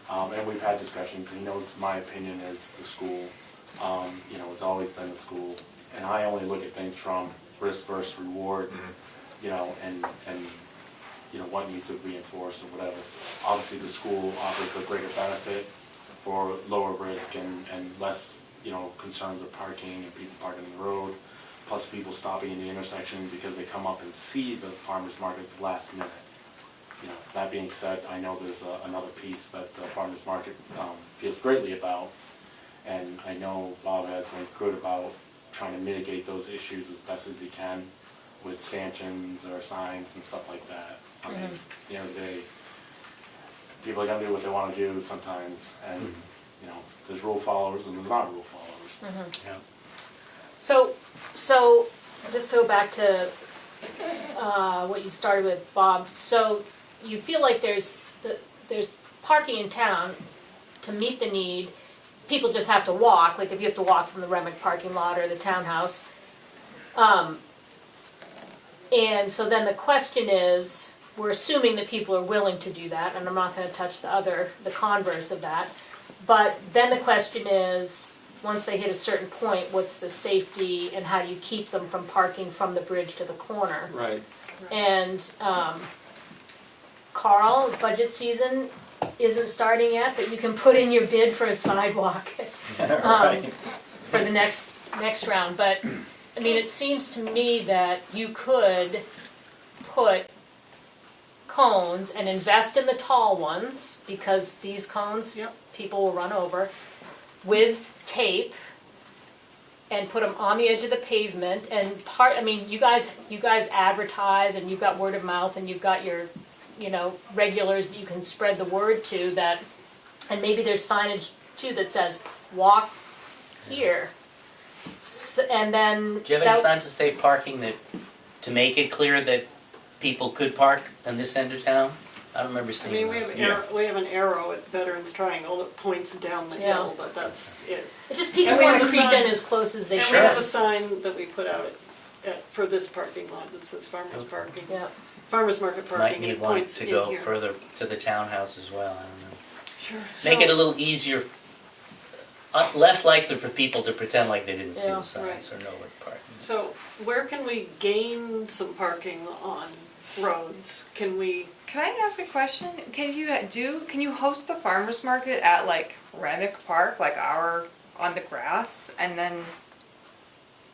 And we've had discussions, he knows my opinion is the school, it's always been the school. And I only look at things from risk versus reward, and what needs to be enforced or whatever. Obviously, the school offers a greater benefit for lower risk and less, concerns of parking and people parking on the road, plus people stopping in the intersection because they come up and see the farmer's market at the last minute. That being said, I know there's another piece that the farmer's market feels greatly about, and I know Bob has been good about trying to mitigate those issues as best as he can with stanchions or signs and stuff like that. I mean, at the end of the day, people are gonna do what they wanna do sometimes, and, there's rule followers and there's not rule followers. Yeah. So just to go back to what you started with, Bob, so you feel like there's parking in town to meet the need. People just have to walk, like if you have to walk from the Remick parking lot or the townhouse. And so then the question is, we're assuming that people are willing to do that, and I'm not gonna touch the converse of that. But then the question is, once they hit a certain point, what's the safety and how do you keep them from parking from the bridge to the corner? Right. And Carl, budget season isn't starting yet, but you can put in your bid for a sidewalk for the next round. But I mean, it seems to me that you could put cones and invest in the tall ones, because these cones, people will run over, with tape, and put them on the edge of the pavement. And you guys advertise, and you've got word of mouth, and you've got your, regulars that you can spread the word to, that, and maybe there's signage too that says, walk here. And then. Do you have any signs that say parking to make it clear that people could park on this end of town? I don't remember I seeing mean, that. we have an arrow at Veterans Triangle that points down the hill, but that's it. It's just people And we want to have a creep sign- in as close as they And should. we have a sign that we put out for this parking lot that says farmer's parking. Yeah. Farmer's market parking, Might and need it one points to in go here. further to the townhouse as well, I don't know. Sure. Make it a little easier, less likely for people to pretend like they didn't see the signs or know where to park. So where can we gain some parking on roads? Can I ask a question? Can you host the farmer's market at like Remick Park, like on the grass, and then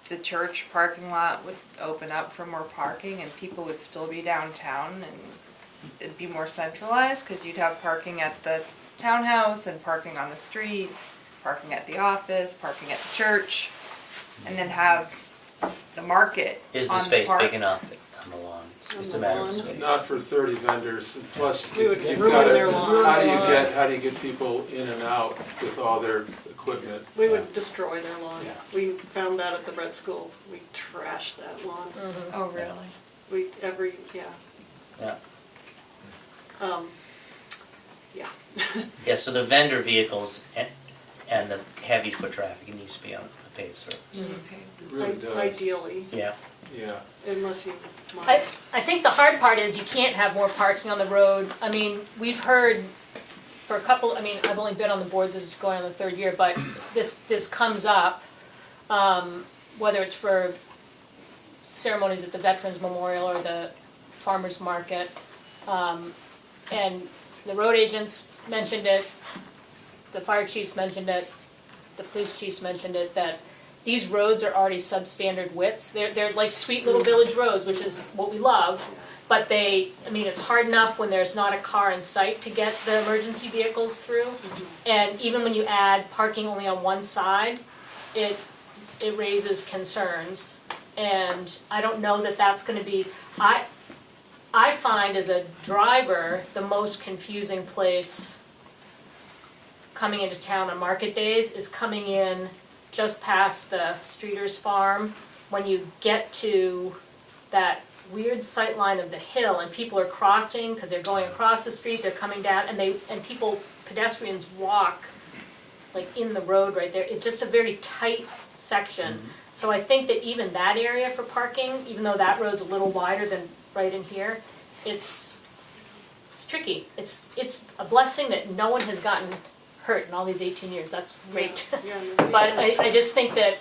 the church parking lot would open up for more parking and people would still be downtown and it'd be more centralized because you'd have parking at the townhouse and parking on the street, parking at the office, parking at the church, and then have the market Is the on space park. big enough on the lawn? It's a matter of space. Not for 30 vendors, and plus We would you've ruin got their lawn. how do you get people in and out with all their equipment? we would destroy their lawn. Yeah. We found that at the Brett School. We trashed that lawn. Oh, really? Yeah. Yeah. Yeah. Yeah, so the vendor vehicles and the heavy foot traffic, it needs to be on a paved surface. It really does. Ideally, Yeah. Yeah. unless you I, mind. I think the hard part is you can't have more parking on the road. I mean, we've heard for a couple, I mean, I've only been on the board, this is going on the third year, but this comes up, whether it's for ceremonies at the Veterans Memorial or the Farmers Market. And the road agents mentioned it, the fire chiefs mentioned it, the police chiefs mentioned it, that these roads are already substandard widths. They're like sweet little village roads, which is what we love. But I mean, it's hard enough when there's not a car in sight to get the emergency vehicles through. And even when you add parking only on one side, it raises concerns. And I don't know that that's gonna be, I find as a driver, the most confusing place coming into town on market days is coming in just past the Streeter's Farm, when you get to that weird sight line of the hill and people are crossing because they're going across the street, they're coming down, and pedestrians walk like in the road right there. It's just a very tight section. So I think that even that area for parking, even though that road's a little wider than right in here, it's tricky. It's a blessing that no one has gotten hurt in all these 18 years. That's great. Yeah, But I just think that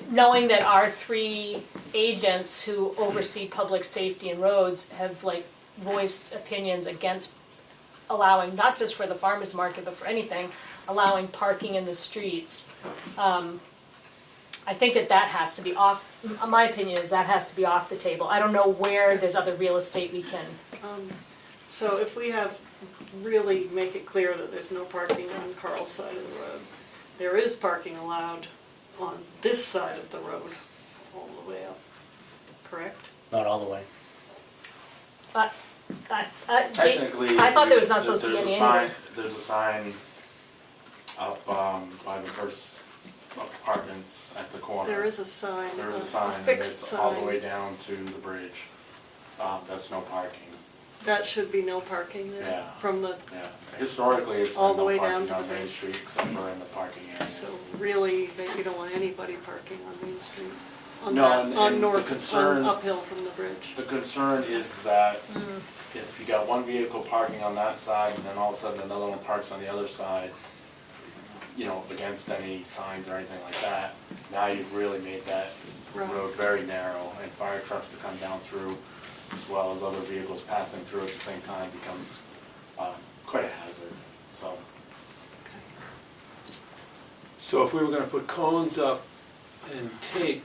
knowing that our 3 agents who oversee public safety and roads have like voiced opinions against allowing, not just for the farmers market, but for anything, allowing parking in the streets. I think that has to be off, my opinion is that has to be off the table. I don't know where there's other real estate we can. So if we really make it clear that there's no parking on Carl's side of the road, there is parking allowed on this side of the road, all the way up, correct? Not all the way. Technically, I thought there was not supposed to be any anywhere. There's a sign up by the first apartments at the corner. There is a sign, There is a a sign, and fixed it's all the way sign. down to the bridge. That's no parking. That should be no parking there, Yeah. from the, Yeah, historically, it's All been the way no down parking to on the Main bridge. Street except for in the parking area. so really, you don't want anybody parking on Main Street. On No, that, and on the north, concern- on uphill from the bridge. The concern is that if you got one vehicle parking on that side and then all of a sudden another one parks on the other side, you know, against any signs or anything like that, now you've really made that Right. road very narrow, and fire trucks to come down through, as well as other vehicles passing through at the same time becomes quite a hazard, so. So if we were gonna put cones up and tape,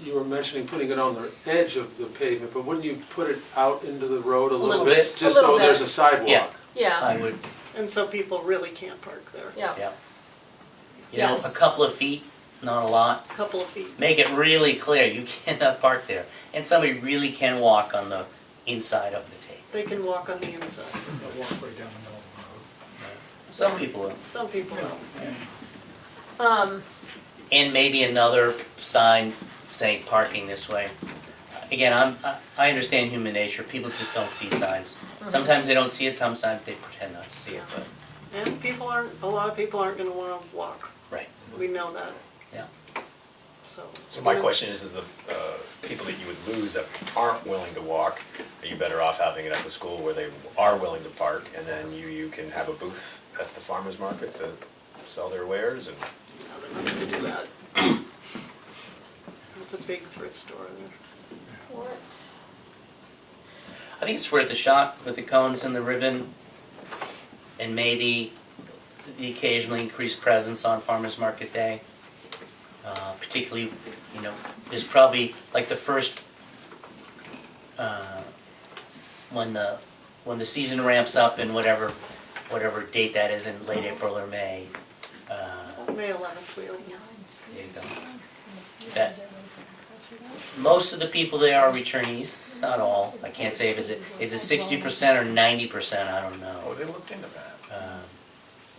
you were mentioning putting it on the edge of the pavement, but wouldn't you put it out into the road a little little bit? bit. Just A little so there's bit. a sidewalk? Yeah. Yeah, I would, And so people really can't park there, yeah. yeah. You know, Yes. a couple of feet, not a lot. a couple of feet. Make it really clear, you cannot park there. And somebody really can walk on the inside of the tape. They can walk on the inside. They'll walk right down the middle of the road. Some people will. Some people don't. And maybe another sign saying parking this way. Again, I understand human nature, people just don't see signs. Sometimes they don't see it, sometimes they pretend not to see it, but, And a lot of people aren't gonna wanna walk. right, We know that, yeah. so. So my question is the people that you would lose that aren't willing to walk, are you better off having it at the school where they are willing to park, and then you can have a booth at the farmer's market to sell their wares and? No, they're not gonna do that. It's a big thrift store there. What? I think it's worth a shot with the cones and the ribbon, and maybe the occasionally increased presence on Farmers Market Day. Particularly, you know, there's probably like the first when the season ramps up in whatever date that is in late April or May. May 11th, we open. There you go. That most of the people there are returnees. Not all. I can't say if it's a 60% or 90%. I don't know. Oh, they looked into that.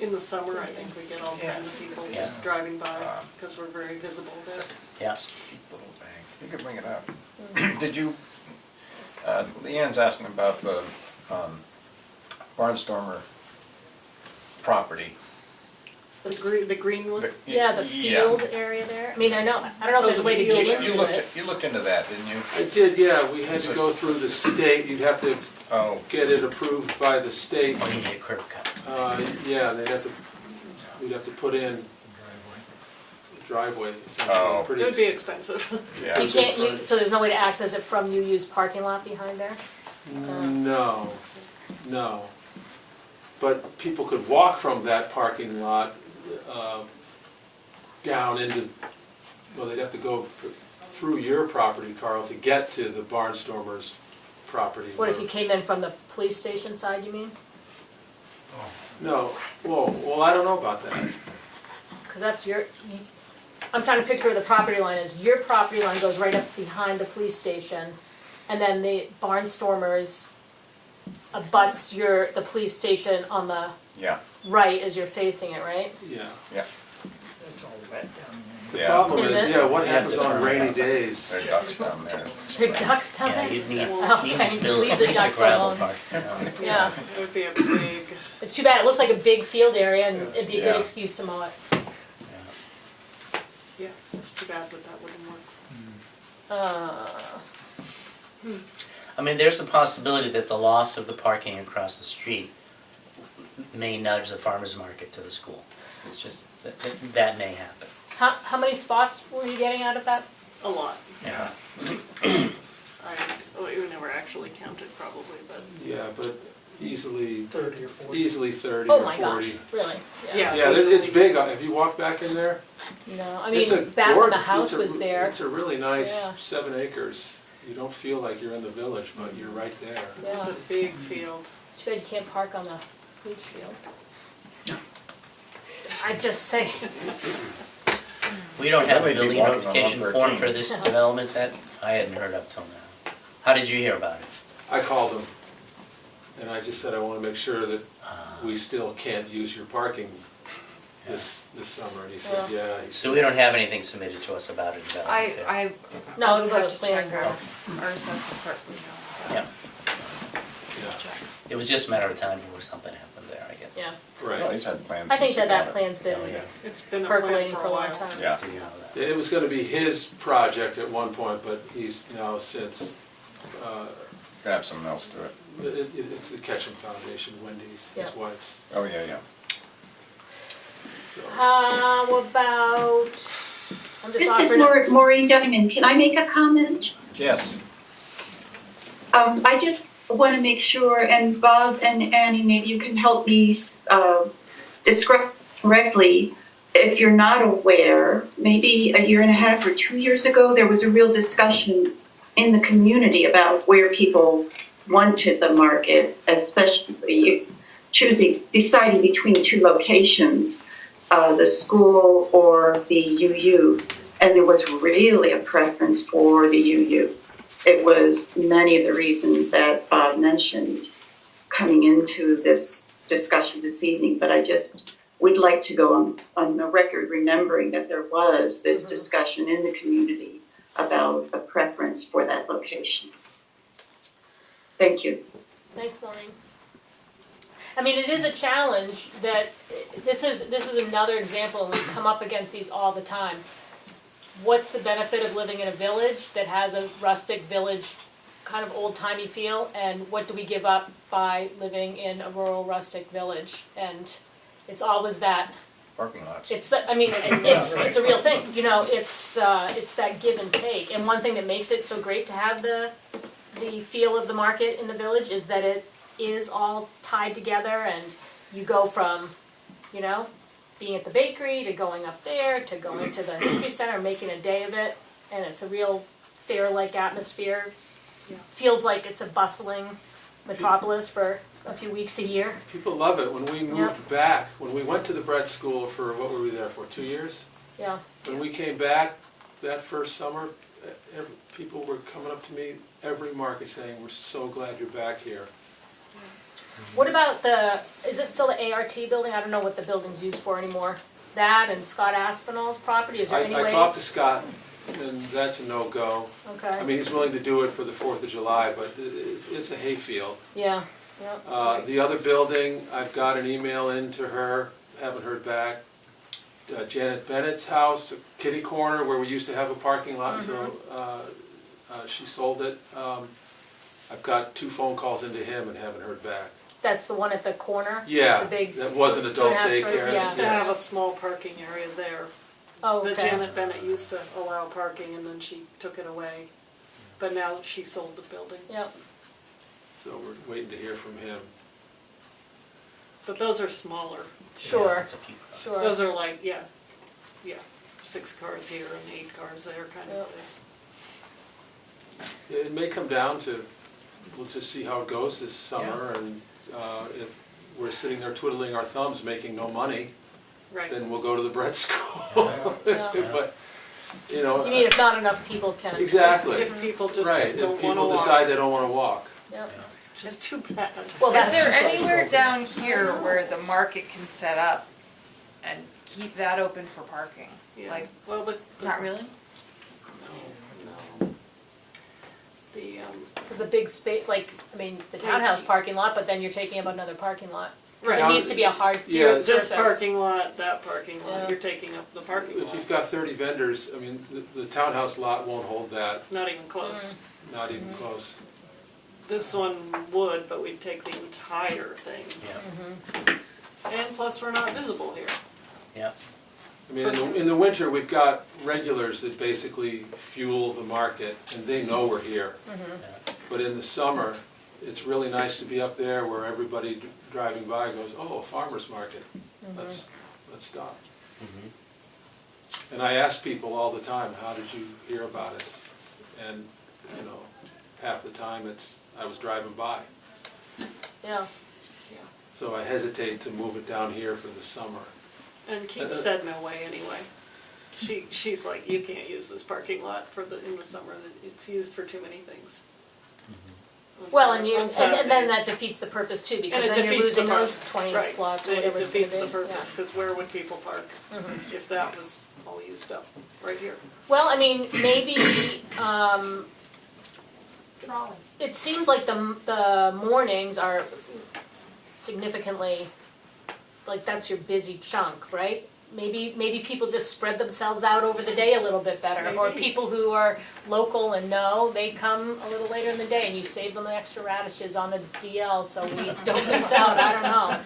In the summer, I think we get all kinds of people just Yeah. driving by, because we're very visible there. Yeah. Steep little bank. You could bring it up. Did you, Leanne's asking about the Barnstormer property. The green one? Yeah, the field area there. I mean, I don't know if there's a way to get into it. You looked into that, didn't you? I did, yeah, we had to go through the state, you'd have to Oh, get it approved by the state. Or you need a curb cut. Yeah, we'd have to put in a driveway, essentially. Oh. It would be expensive. yeah. You can't, so there's no way to access it from UU's parking lot behind there? No, no. But people could walk from that parking lot down into, well, they'd have to go through your property, Carl, to get to the Barnstormers' property. What if you came in from the police station side, you mean? No, well, I don't know about that. Because that's I'm trying to picture where the property line is. Your property line goes right up behind the police station, and then the Barnstormers abuts the police station on the Yeah, right as you're facing it, right? Yeah. yeah. It's all wet down The Yeah. problem Is is, it? yeah, what happens on rainy days? There's ducks down there. Big ducks down Yeah, there? you'd need Okay, to build leave at the least a ducks gravel alone. park. Yeah, It would be a big, it's too bad. It looks like a big field area, and it'd be a good Yeah. excuse to mow it. yeah, it's too bad that wouldn't work. I mean, there's a possibility that the loss of the parking across the street may nudge the farmer's market to the school. It's just, that may happen. How many spots were you getting out of that? A lot. Yeah. We never actually counted probably, but. Yeah, but easily 30 or 40. 30 Oh or my 40. gosh, really? Yeah. Yeah, it's big. Have you walked back in there? No, I It's a mean, back when the gorge- house it's a- was there. It's a really nice Yeah. 7 acres. You don't feel like you're in the village, but you're right there. It's Yeah. a big field. It's too bad you can't park on the bleach field. I'd just say, We don't have a They'd be building walking on notification form 113. for this development that I hadn't heard up till now. How did you hear about it? I called him, and I just said I want to make sure that we still can't use your parking this summer. And he said, yeah. So we don't have anything submitted to us about a development there? I no, would it'll go have to to planning check board. our assessment part, we know. Yeah, Yeah, it was just a matter of time before something happened there, I guess. Yeah, Well, right. he's had plans. I think since he that bought it. plan's been Oh, yeah. It's been a plan percolating for for a a long while. time. Yeah, Do you know that? It was going to be his project at one point, but he's now since, Gonna have something else to it. it's the Ketchum Foundation, Wendy's, his Yeah. wife's. Oh, yeah, yeah. So. How about, I'm just This is offering. Maureen Diamond. Can I make a comment? Yes. I just want to make sure, and Bob and Annie, maybe you can help me describe correctly. If you're not aware, maybe a year and a half or 2 years ago, there was a real discussion in the community about where people wanted the market, especially deciding between two locations, the school or the UU. And there was really a preference for the UU. It was many of the reasons that Bob mentioned coming into this discussion this evening, but I just would like to go on the record remembering that there was this discussion in the community about a preference for that location. Thank you. Thanks, Maureen. I mean, it is a challenge that, this is another example, and we come up against these all the time. What's the benefit of living in a village that has a rustic village, kind of old-timey feel, and what do we give up by living in a rural rustic village? And it's always that, Parking lots. it's a real thing, you know, it's that give and take. And one thing that makes it so great to have the feel of the market in the village is that it is all tied together, and you go from, you know, being at the bakery to going up there to going to the history center, making a day of it, and it's a real fair-like atmosphere. Feels like it's a bustling metropolis for a few weeks a year. People love it. When we moved back, when we went to the Brett School for, what were we there for, 2 years? Yeah. When we came back that first summer, people were coming up to me every market saying, we're so glad you're back here. What about is it still the ART building? I don't know what the building's used for anymore. That and Scott Aspinall's property, is there any way? I talked to Scott, and that's a no-go. I Okay, mean, he's willing to do it for the 4th of July, but it's a hayfield. yeah. Yep. The other building, I've got an email into her, haven't heard back. Janet Bennett's house, kitty corner, where we used to have a parking lot until she sold it. I've got 2 phone calls into him and haven't heard back. That's the one at the corner? Yeah, The big that was an two adult and a half daycare. square- Used to have a small parking area there. Oh, But okay. Janet Bennett used to allow parking and then she took it away. But now she sold the building. Yep. So we're waiting to hear from him. But those are smaller. Sure, It's a few products. sure. Those are like, yeah, 6 cars here and 8 cars there kind Yep. of place. Yeah, it may come down to, we'll just see how it goes this summer, and if we're sitting there twiddling our thumbs, making no money, Right. then we'll go to the bread school. Yeah. But, you know. You mean if not enough people can? Exactly. If people just Right, don't if wanna people walk. decide they don't wanna walk. Yep. Which is too bad. Well, Is that's there just what- anywhere down here where the market can set up and keep that open for parking? Yeah. Like, Well, not really? No. The, Because the big space, like, I mean, the townhouse parking lot, but then you're taking up another parking lot. 'Cause Right. it needs to be a hard Yeah, surface. this parking lot, that parking lot, Yeah. you're taking up the parking If lot. you've got 30 vendors, I mean, the townhouse lot won't hold that, Not even close. not even close. This one would, but we'd take the entire thing. Yeah, And plus, we're not visible here. yeah. I mean, in the winter, we've got regulars that basically fuel the market, and they know we're here. But in the summer, it's really nice to be up there where everybody driving by goes, oh, a farmer's market, let's stop. And I ask people all the time, how did you hear about us? And, you know, half the time it's, I was driving by. Yeah. So I hesitate to move it down here for the summer. And Keith said no way anyway. She's like, you can't use this parking lot in the summer, it's used for too many things. On Well, Sat- and you, on and then Saturdays. that defeats the purpose too, because And it then you're defeats the losing those purpose. 20 Right. slots or It whatever it's gonna defeats be. the purpose, Yeah. because where would people park if that was all used up? Right here. Well, I mean, maybe, it seems like the mornings are significantly, like that's your busy chunk, right? Maybe people just spread themselves out over the day a little bit better, or Maybe. people who are local and know, they come a little later in the day and you save them the extra radishes on the DL so we don't miss out, I don't know.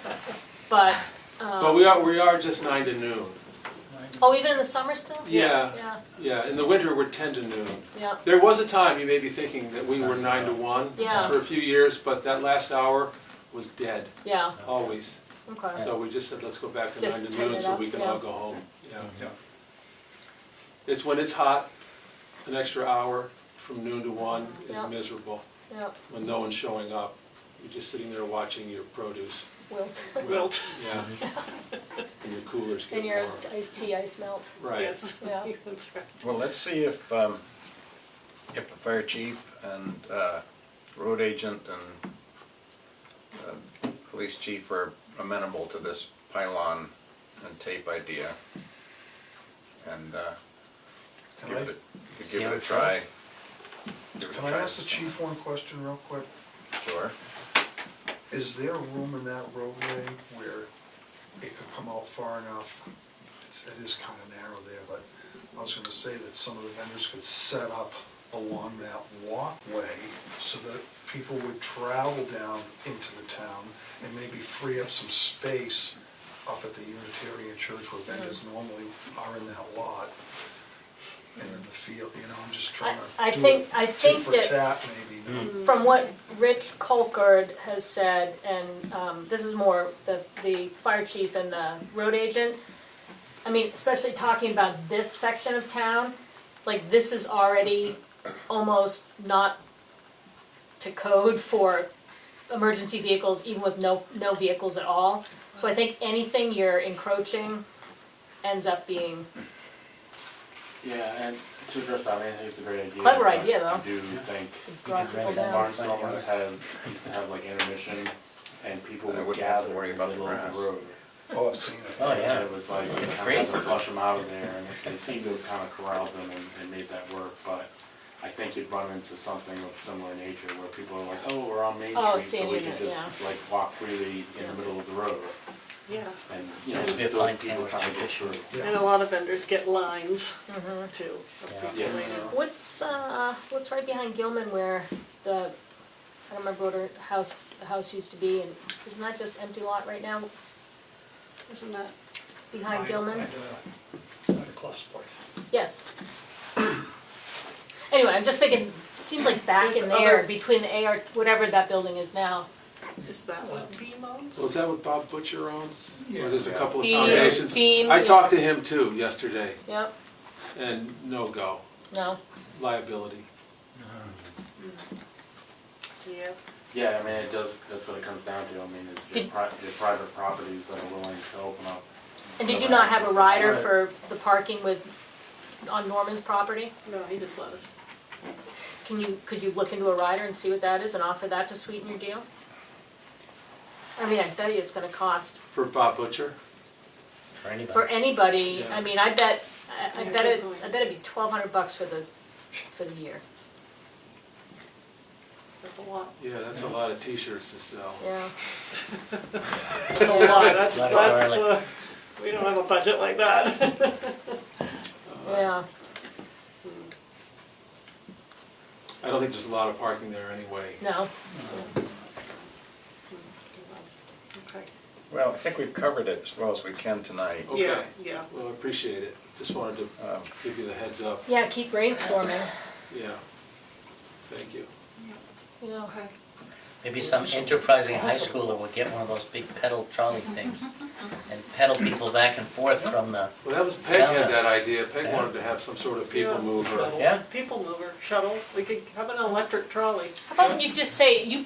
But, But we are just 9 to noon. oh, even in the summer still? Yeah, Yeah, yeah, in the winter, we're 10 to noon. yeah, There was a time, you may be thinking, that we were 9 to 1 Yeah. for a few years, but that last hour was dead, yeah, always. okay. So we just said, let's go back to Just 9 to tighten noon it so up, we can yeah. all go home. Yeah. It's when it's hot, an extra hour from noon to 1 Yeah. is miserable, Yeah, when no one's showing up. You're just sitting there watching your produce, wilt. Wilt. yeah. And your coolers get And your warm. iced tea ice melt. Right. Yes, Yeah. that's right. Well, let's see if the fire chief and road agent and police chief are amenable to this pylon and tape idea. And Can I- give it a try. Give it a Can I try. ask the chief one question real quick? Sure. Is there room in that roadway where it could come out far enough? It is kind of narrow there, but I was gonna say that some of the vendors could set up along that walkway so that people would travel down into the town and maybe free up some space up at the Unitarian Church where vendors normally are in that lot. And in the field, you know, I'm just trying I to do think- it I tit think for that- tat maybe, you know? From what Rich Colkard has said, and this is more the fire chief and the road agent, I mean, especially talking about this section of town, like this is already almost not to code for emergency vehicles, even with no vehicles at all. So I think anything you're encroaching ends up being, Yeah, and to address that, I think it's a great idea. clever but idea, though. I do think draw people down. Barnstormers used to have like intermission and people And I would wouldn't have to gather worry in the about the middle of grass. the road. Oh, I've seen it. Oh, yeah. And it was like, It's kind of had crazy. to flush them out of there, and they seemed to have kind of corralled them and made that work, but I think you'd run into something of similar nature where people are like, oh, we're on Main Oh, Street, so we seeing can it, just yeah. like walk freely in the middle of the road. Yeah, And, Seems to be a still fine people Tamworth trying to get tradition. through. and a lot of vendors get lines Mm-hmm. too, of Yeah. people Yeah. waiting. What's right behind Gilman where the, I don't remember what the house used to be, and isn't that just empty lot right now Isn't that, behind Gilman? By the Clough's place. Yes. Anyway, I'm just thinking, it seems like back There's in there, other- between the AR, whatever that building is now. is that what Beam owns? Well, is that what Bob Butcher owns? Yeah. Or there's a couple of Beam, foundations? Beam, I yeah. talked to him too yesterday, Yep, and no go, no, liability. Yeah, Yeah, I mean, it does, that's what it comes down to. I mean, it's your Did- your private properties that are willing to open up. and did you other not have a access. rider Right. for the parking on Norman's property? no, he just let us. Could you look into a rider and see what that is and offer that to sweeten your deal? I mean, I bet you it's gonna cost, For Bob Butcher? For anybody. for anybody, Yeah. I mean, I bet Yeah, good point. it'd be $1,200 for the year, That's a lot. Yeah, that's a lot of t-shirts to sell. yeah. That's a lot, that's, Lot of garlic. we don't have a budget like that. Yeah, I don't think there's a lot of parking there anyway. no, Okay, Well, I think we've covered it as well as we can tonight. Okay. yeah, yeah. Well, I appreciate it. Just wanted to give you the heads up. yeah, keep brainstorming, Yeah. Thank you. you know. Okay. Maybe some enterprising high schooler would get one of those big pedal trolley things and pedal people back and forth from the, Well, that was, Peg had Yeah. that idea. Peg Yeah. wanted to have some sort of people Yeah. mover. yeah? People mover, shuttle, we could have an electric trolley. How about you just say, you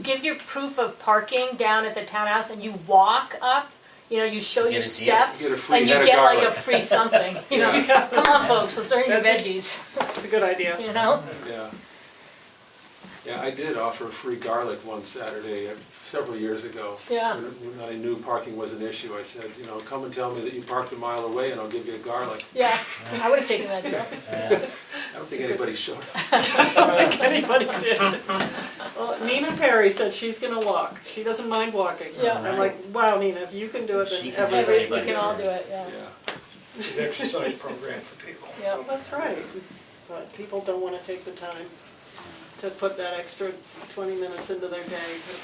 give your proof of parking down at the townhouse and you walk up, you show Get your a deal. steps, Get a free and you head of get like a garlic. free something, Come on, folks, let's earn your That's veggies, It's a good idea. Yeah. Yeah, I did offer free garlic one Saturday several years ago. Yeah. When I knew parking was an issue, I said, come and tell me that you parked a mile away and I'll give you a garlic. Yeah, I would've taken that deal. Yeah. I don't think anybody showed up. I don't think anybody did. Well, Nina Perry said she's gonna walk. She doesn't mind walking. Yeah. I'm like, wow, Nina, if you can do it, She then can do it. everybody We can all do it, yeah, Yeah. It's an exercise program for people. Well, yep. that's right. But people don't wanna take the time to put that extra 20 minutes into their day to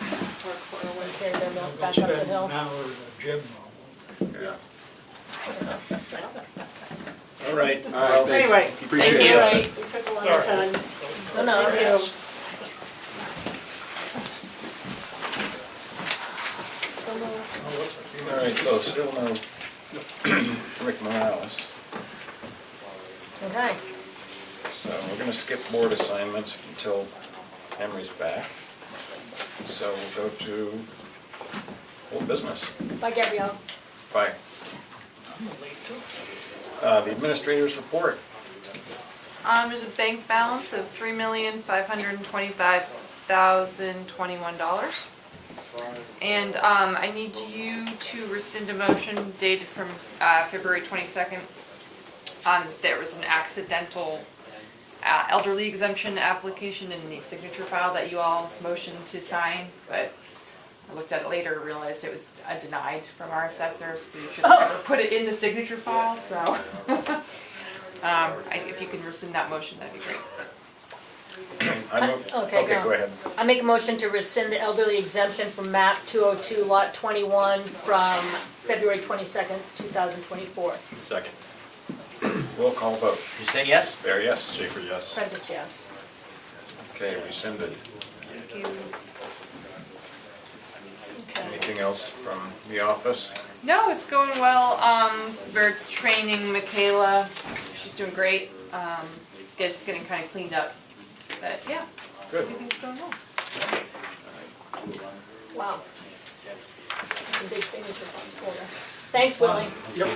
park far away. Carry their milk Don't back spend up the an hill. hour in the gym though. Yeah. All right. All right, thanks. Anyway, Appreciate Thank you, it. Ray. we took a lot Sorry. of time. No, no, Thank it's you. still no. All right, so still no Rick Morales. Okay, So we're gonna skip board assignments until Emery's back. So we'll go to old business. bye Gabrielle. Bye. I'm late too. The administrator's report. There's a bank balance of $3,525,021. And, I need you to rescind a motion dated from, February 22nd. There was an accidental, elderly exemption application in the signature file that you all motioned to sign, but I looked at it later, realized it was denied from our assessor, so you should have never put it in the signature file, so. If you can rescind that motion, that'd be great. Okay, Okay, go. go ahead. I make a motion to rescind the elderly exemption from map 202 lot 21 from February 22nd, 2024. Second. Roll call vote. You say yes? There, yes. Schaefer, yes. Prentice, yes. Okay, rescinded. Thank you. Okay. Anything else from the office? No, it's going well. We're training Michaela. She's doing great. Just getting kind of cleaned up. But yeah, Good. everything's going well. Wow. That's a big signature folder. Thanks, Willie. Yep.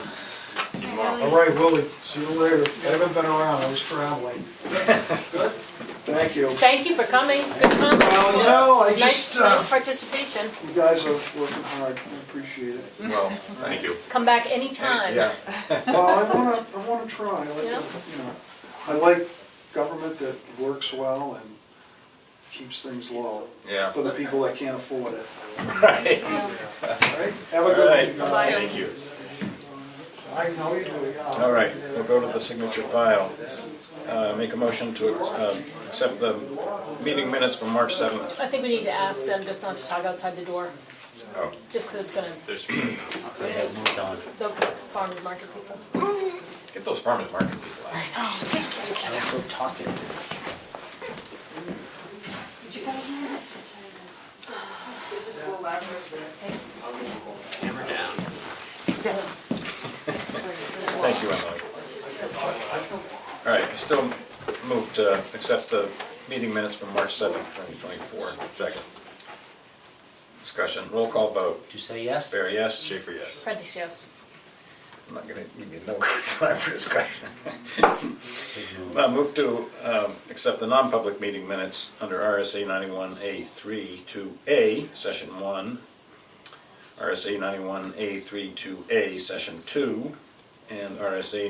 See you tomorrow. All right, Willie, see you later. I haven't been around, I was traveling. Thank you. Thank you for coming. Good comments. Well, I Nice, just, nice participation. you guys are working hard, I appreciate it. Well, thank you. Come back anytime. Yeah. Well, I wanna try, I like to, Yeah. I like government that works well and keeps things low. Yeah. For the people that can't afford it. Right. Right? Have a All good right. one. Bye. Thank you. I know you do, yeah. All right, we'll go to the signature file. Make a motion to accept the meeting minutes from March 7th. I think we need to ask them just not to talk outside the door, Oh, just because it's gonna, There's, They have moved on. the farmer's market people. get those farmers market people out. Also talking. hammer down. Thank you, Emily. All right, I still move to accept the meeting minutes from March 7th, 2024. Second. Discussion, roll call vote. Did you say yes? Barry, yes? Schaefer, yes. Prentice, yes. I'm not gonna give you no time for discussion. Move to accept the non-public meeting minutes under RSA 91A3 to A, Session 1, RSA 91A3 to A, Session 2, and RSA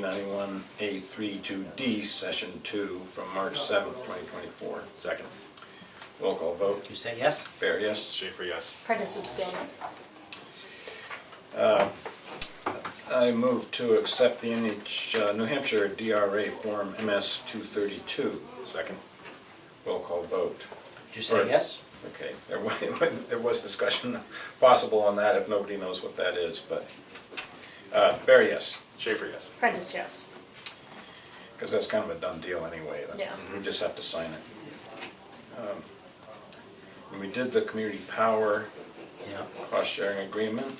91A3 to D, Session 2, from March 7th, 2024. Second. Roll call vote. Did you say yes? Barry, yes? Schaefer, yes. Prentice abstain. I move to accept the New Hampshire DRA Form MS 232. Second. Roll call vote. Did you say yes? Okay, there was discussion possible on that if nobody knows what that is, but, Barry, yes, Schaefer, yes. Prentice, yes. because that's kind of a done deal anyway. Yeah. We just have to sign it. And we did the community power Yeah. cost-sharing agreement.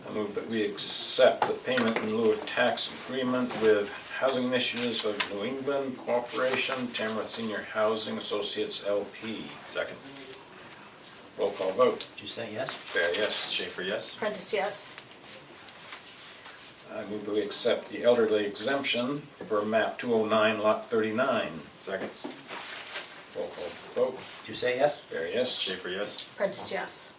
I move that we accept the payment in lieu of tax agreement with Housing Initiatives of New England Corporation, Tamworth Senior Housing Associates LP. Second. Roll call vote. Did you say yes? Barry, yes. Schaefer, yes. Prentice, yes. I move that we accept the elderly exemption for map 209, lot 39. Second. Roll call vote. Did you say yes? Barry, yes. Schaefer, yes. Prentice, yes.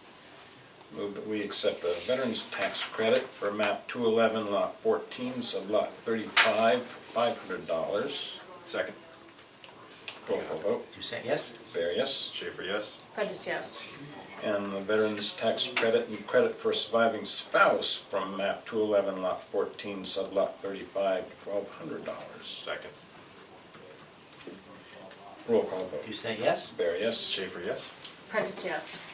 Move that we accept the veterans tax credit for map 211, lot 14, sub lot 35, for $500. Second. Roll call vote. Did you say yes? Barry, yes. Schaefer, yes. Prentice, yes. And the veterans tax credit and credit for surviving spouse from map 211, lot 14, sub lot 35, $1,200. Second. Roll call Did vote. you say yes? Barry, yes. Schaefer, yes. Prentice, yes.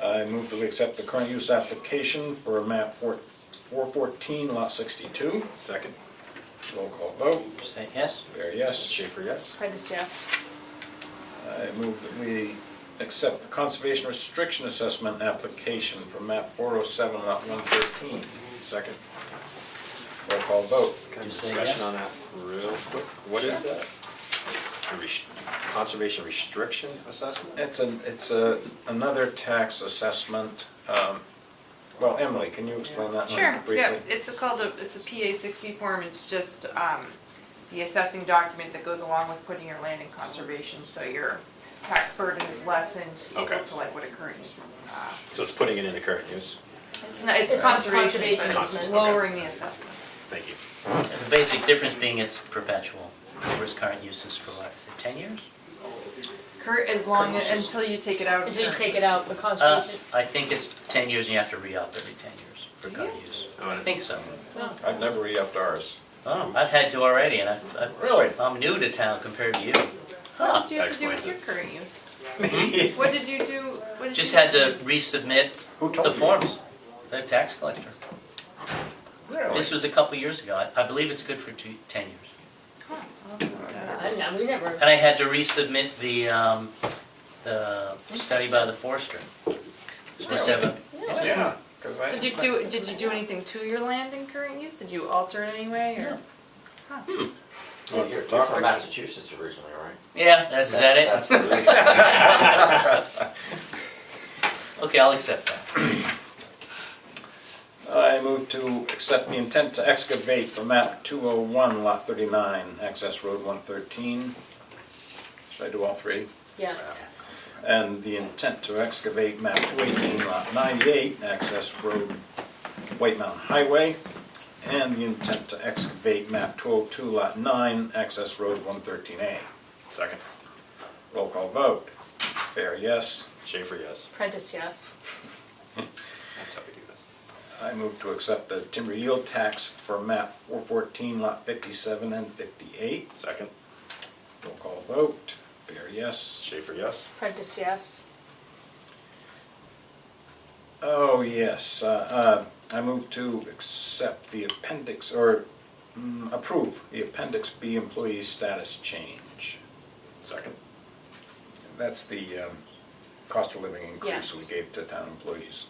I move that we accept the current use application for map 414, lot 62. Second. Roll call vote. Did you say yes? Barry, yes. Schaefer, yes. Prentice, yes. I move that we accept the conservation restriction assessment application for map 407, lot 113. Second. Roll call vote. Can I have You say discussion yes? on that real quick? What is that? Conservation restriction assessment? It's another tax assessment. Well, Emily, can you explain that one Sure, briefly? yeah, it's a PA 60 form, it's just, the assessing document that goes along with putting your land in conservation, so your tax burden is lessened Okay. equal to like what a current use is. So it's putting it into current use? It's not, it's It's conservation, conservation but it's easement. lowering the assessment. Thank you. And the basic difference being it's perpetual, whereas current use is for what, is it 10 years? As long Current as, uses. until you take it out of Until you current take it use. out, the conservation, I think it's 10 years and you have to re-up every 10 years for current use. Oh, I think so. I've never re-upped ours. Oh, I've had to already and Really? I'm new to town compared to you. What Huh. did you have to do with your current use? What did you do? What did Just you had do? to resubmit Who told the you? forms, the tax collector. Really? This was a couple years ago. I believe it's good for 10 years. Huh, I'll have to look that up. I don't know, we never, And I had to resubmit the study by the forester. Supposed to have a, Yeah, because I. Did you do anything to your land in current use? Did you alter it anyway, or? Huh. Well, you're from Massachusetts originally, right? yeah, is that it? That's the reason. Okay, I'll accept that. I move to accept the intent to excavate for map 201, lot 39, access road 113. Should I do all three? yes. And the intent to excavate map 218, lot 98, access road White Mountain Highway. and the intent to excavate map 202, lot 9, access road 113A. Second. Roll call vote. Bear, yes. Schaefer, yes. Prentice, yes. That's how we do this. I move to accept the timber yield tax for map 414, lot 57 and 58. Second. Roll call vote. Bear, yes. Schaefer, yes. Prentice, yes. Oh, yes. I move to accept the appendix, or approve the Appendix B employee status change. Second. That's the cost of living increase Yes. we gave to town employees.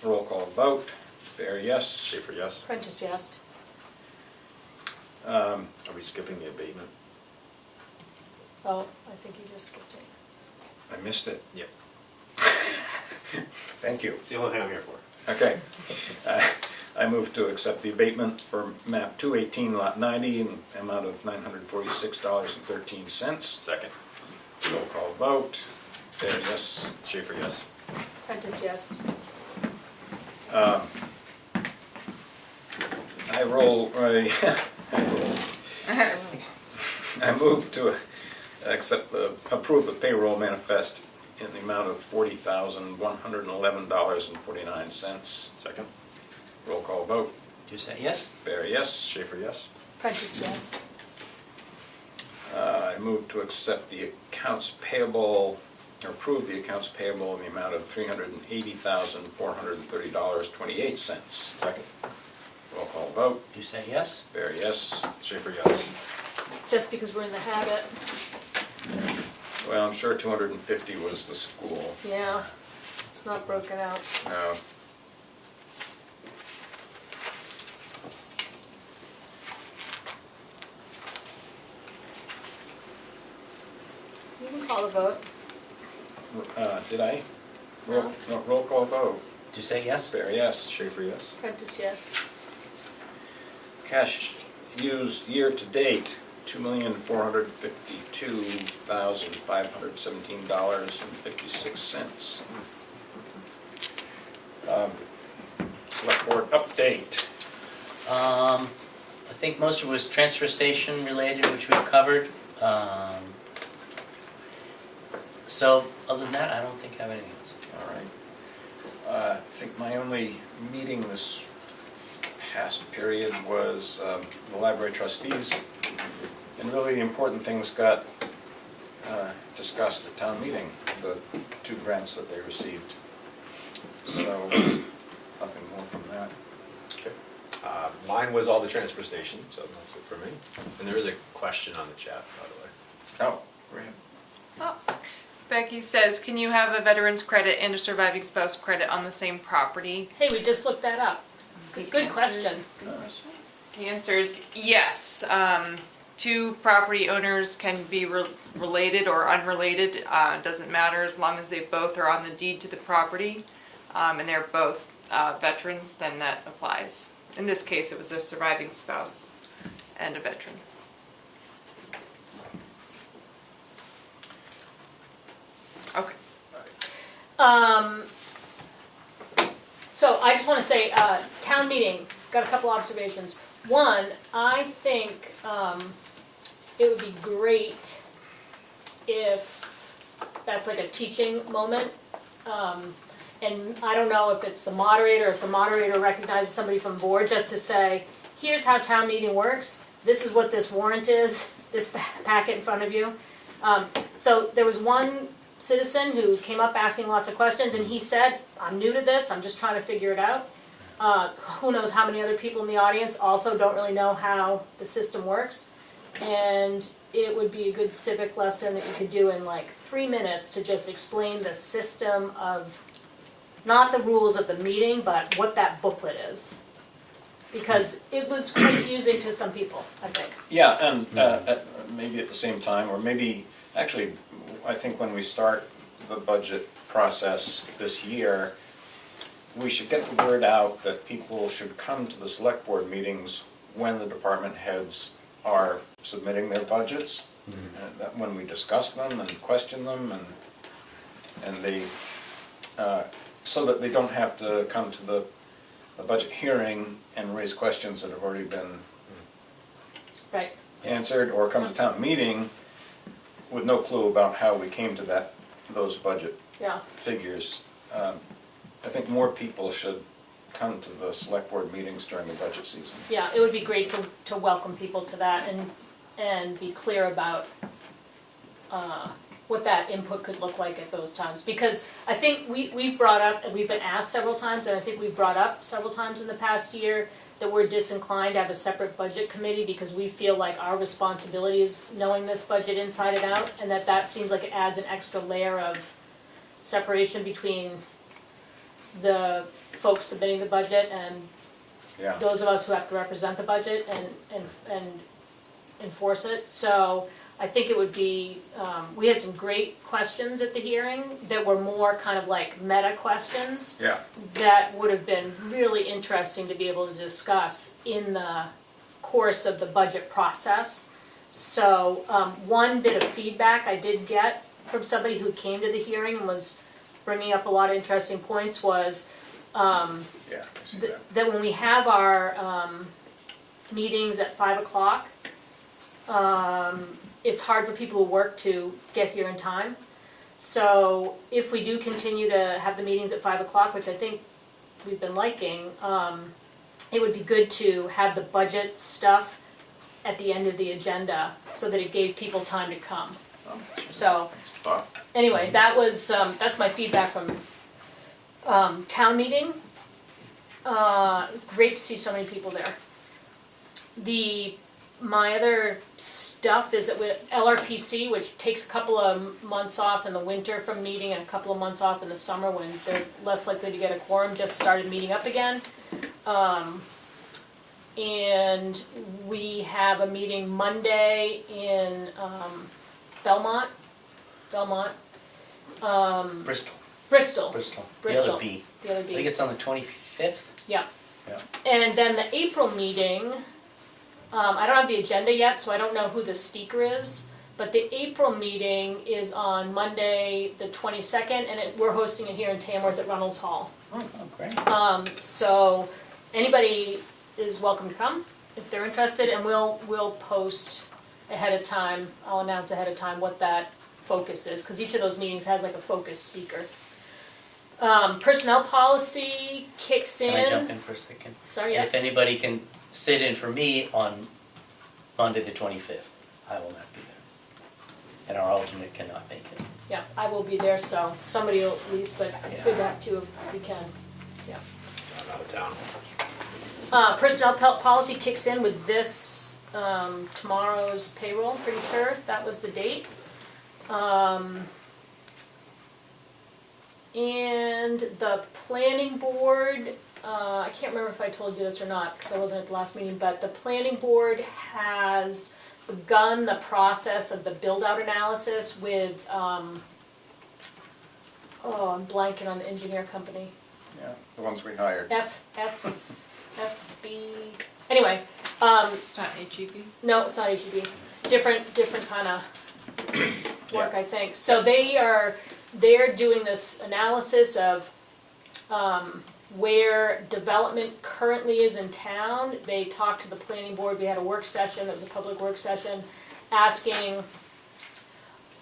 Roll call vote. Bear, yes. Schaefer, yes. Prentice, yes. Are we skipping the abatement? Oh, I think you just skipped it. I missed it. Yep. Thank you. It's the only thing I'm here for. Okay. I move to accept the abatement for map 218, lot 90, in the amount of $946.13. Second. Roll call vote. Bear, yes. Schaefer, yes. Prentice, yes. I move to approve the payroll manifest in the amount of $40,111.49. Second. Roll call vote. Do you say yes? Bear, yes. Schaefer, yes. Prentice, yes. I move to accept the accounts payable, or approve the accounts payable in the amount of $380,430.28. Second. Roll call vote. Do you say yes? Bear, yes. Schaefer, yes. Just because we're in the habit. Well, I'm sure 250 was the school. Yeah, it's not broken out. No. You can call the vote. Did I? No, roll call vote. Do you say yes? Bear, yes. Schaefer, yes. Prentice, yes. Cash used year to date, $2,452,517.56. Select board update. I think most of it was transfer station related, which we covered. So other than that, I don't think I have anything else. All right. I think my only meeting this past period was the library trustees, and really the important things got discussed at town meeting, the 2 grants that they received. So, nothing more from that. Okay. Mine was all the transfer station, so that's it for me. And there is a question on the chat, by the way. Oh, great. Oh, Becky says, can you have a veteran's credit and a surviving spouse credit on the same property? Hey, we just looked that up. Good question. The answer is yes. 2 property owners can be related or unrelated. Doesn't matter as long as they both are on the deed to the property and they're both veterans, then that applies. In this case, it was a surviving spouse and a veteran. Okay. So I just want to say, town meeting, got a couple observations. One, I think it would be great if that's like a teaching moment. And I don't know if it's the moderator, if the moderator recognizes somebody from board, just to say, here's how town meeting works. This is what this warrant is, this packet in front of you. So there was one citizen who came up asking lots of questions, and he said, I'm new to this, I'm just trying to figure it out. Who knows how many other people in the audience also don't really know how the system works. And it would be a good civic lesson that you could do in like 3 minutes to just explain the system of, not the rules of the meeting, but what that booklet is. Because it was confusing to some people, I think. Yeah, and maybe at the same time, or maybe, actually, I think when we start the budget process this year, we should get the word out that people should come to the select board meetings when the department heads are submitting their budgets. And that when we discuss them and question them, and they, so that they don't have to come to the the budget hearing and raise questions that have already been Right, answered, or come to town meeting with no clue about how we came to those budget yeah. figures. I think more people should come to the select board meetings during the budget season. Yeah, it would be great to welcome people to that and be clear about what that input could look like at those times. Because I think we've brought up, and we've been asked several times, and I think we've brought up several times in the past year, that we're disinclined to have a separate budget committee because we feel like our responsibility is knowing this budget inside and out, and that seems like it adds an extra layer of separation between the folks submitting the budget and Yeah. those of us who have to represent the budget and enforce it. So I think it would be, we had some great questions at the hearing that were more kind of like meta questions Yeah. that would have been really interesting to be able to discuss in the course of the budget process. So one bit of feedback I did get from somebody who came to the hearing and was bringing up a lot of interesting points was Yeah, I see that. that when we have our meetings at 5 o'clock, it's hard for people who work to get here in time. So if we do continue to have the meetings at 5 o'clock, which I think we've been liking, it would be good to have the budget stuff at the end of the agenda so that it gave people time to come. So Thought. anyway, that was, that's my feedback from town meeting. Great to see so many people there. My other stuff is that with LRPC, which takes a couple of months off in the winter from meeting and a couple of months off in the summer when they're less likely to get a quorum, just started meeting up again. And we have a meeting Monday in Belmont. Bristol. Bristol. The other B. The other I think B. it's on the 25th. Yeah. Yeah. And then the April meeting, I don't have the agenda yet, so I don't know who the speaker is. But the April meeting is on Monday, the 22nd, and we're hosting it here in Tamworth at Runnels Hall. Oh, great. So anybody is welcome to come if they're interested, and we'll post ahead of time. I'll announce ahead of time what that focus is, because each of those meetings has like a focus speaker. Personnel policy kicks in. Can I jump in for a second? Sorry, yeah. If anybody can sit in for me on Monday the 25th, I will not be there. And our alternate cannot make it. Yeah, I will be there, so somebody will at least, but it's good to have two if we can. Yeah. I'm out of town. Personnel policy kicks in with this, tomorrow's payroll, pretty sure that was the date. And the planning board, I can't remember if I told you this or not, because I wasn't at the last meeting, but the planning board has begun the process of the build-out analysis with, I'm blanking on the engineer company. Yeah, the ones we hired. FB, anyway, It's not HEB? no, it's not HEB, different kind of work, I think. So they're doing this analysis of where development currently is in town. They talked to the planning board, we had a work session, it was a public work session, asking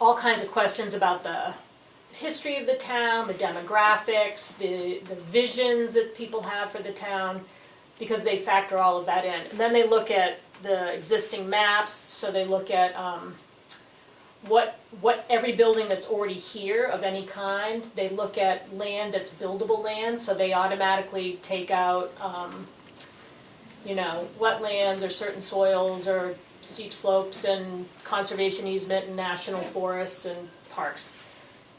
all kinds of questions about the history of the town, the demographics, the visions that people have for the town, because they factor all of that in. And then they look at the existing maps, so they look at what every building that's already here of any kind, they look at land that's buildable land, so they automatically take out, wetlands or certain soils or steep slopes and conservation easement and national forest and parks.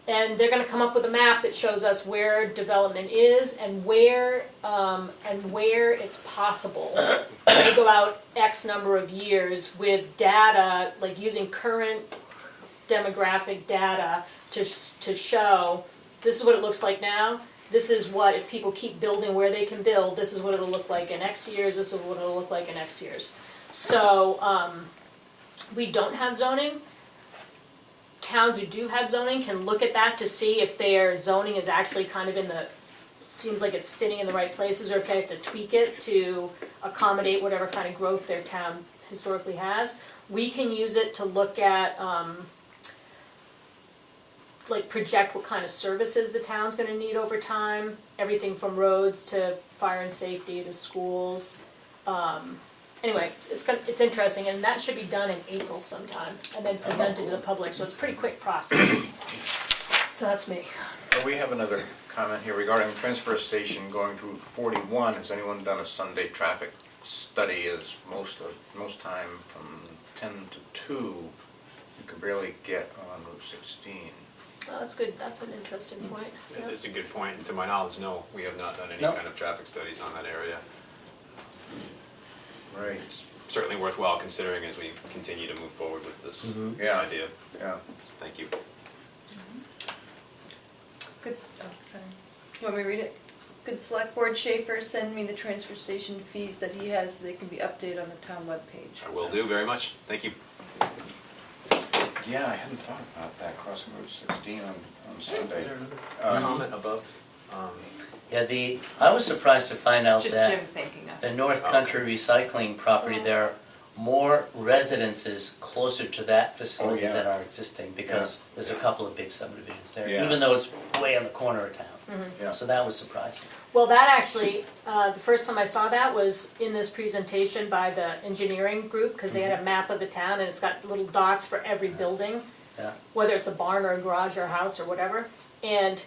And they're gonna come up with a map that shows us where development is and where it's possible. They go out X number of years with data, like using current demographic data to show, this is what it looks like now, this is what, if people keep building where they can build, this is what it'll look like in X years, this is what it'll look like in X years. So, we don't have zoning. Towns who do have zoning can look at that to see if their zoning is actually kind of in the seems like it's fitting in the right places, or if they have to tweak it to accommodate whatever kind of growth their town historically has, we can use it to look at, like project what kind of services the town's gonna need over time, everything from roads to fire and safety to schools. Anyway, it's interesting, and that should be done in April sometime, and then presented to the public, so it's a pretty quick process. So that's me. We have another comment here regarding the transfer station going to Route 41. Has anyone done a Sunday traffic study? As most time from 10 to 2, you can barely get on Route 16. Oh, that's good, that's an interesting point. It is a good point, and to my knowledge, no, we have not done any No. kind of traffic studies on that area. Right. It's certainly worthwhile considering as we continue to move forward with this Yeah. idea. Yeah. Thank you. Good, oh, sorry. You want me to read it? Could Select Board Schaefer send me the transfer station fees that he has so they can be updated on the town webpage? I will do very much. Thank you. Yeah, I hadn't thought about that, crossing Route 16 on Sunday. Is there another comment above? Yeah, I was surprised to find out Just that Jim thanking us. the North Country Recycling property, there are more residences closer to that facility yeah. than are existing, because there's a couple of big subdivisions there, Yeah. even though it's way on the corner of town. Yeah. So that was surprising. Well, that actually, the first time I saw that was in this presentation by the engineering group, because they had a map of the town, and it's got little dots for every building, Yeah. whether it's a barn or a garage or a house or whatever. And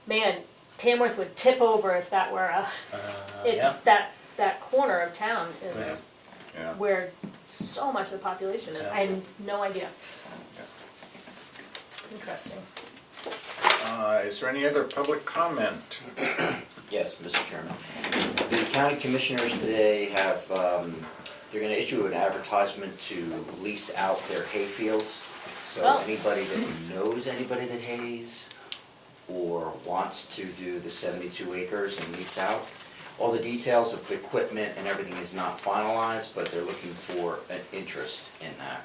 man, Tamworth would tip over if that were a, it's that corner of town is Yeah. where so much of the population is. I had no idea. Interesting. Is there any other public comment? Yes, Mr. Chairman. The county commissioners today have, they're gonna issue an advertisement to lease out their hay fields. So Oh. anybody that knows anybody that hays or wants to do the 72 acres and lease out, all the details of the equipment and everything is not finalized, but they're looking for an interest in that.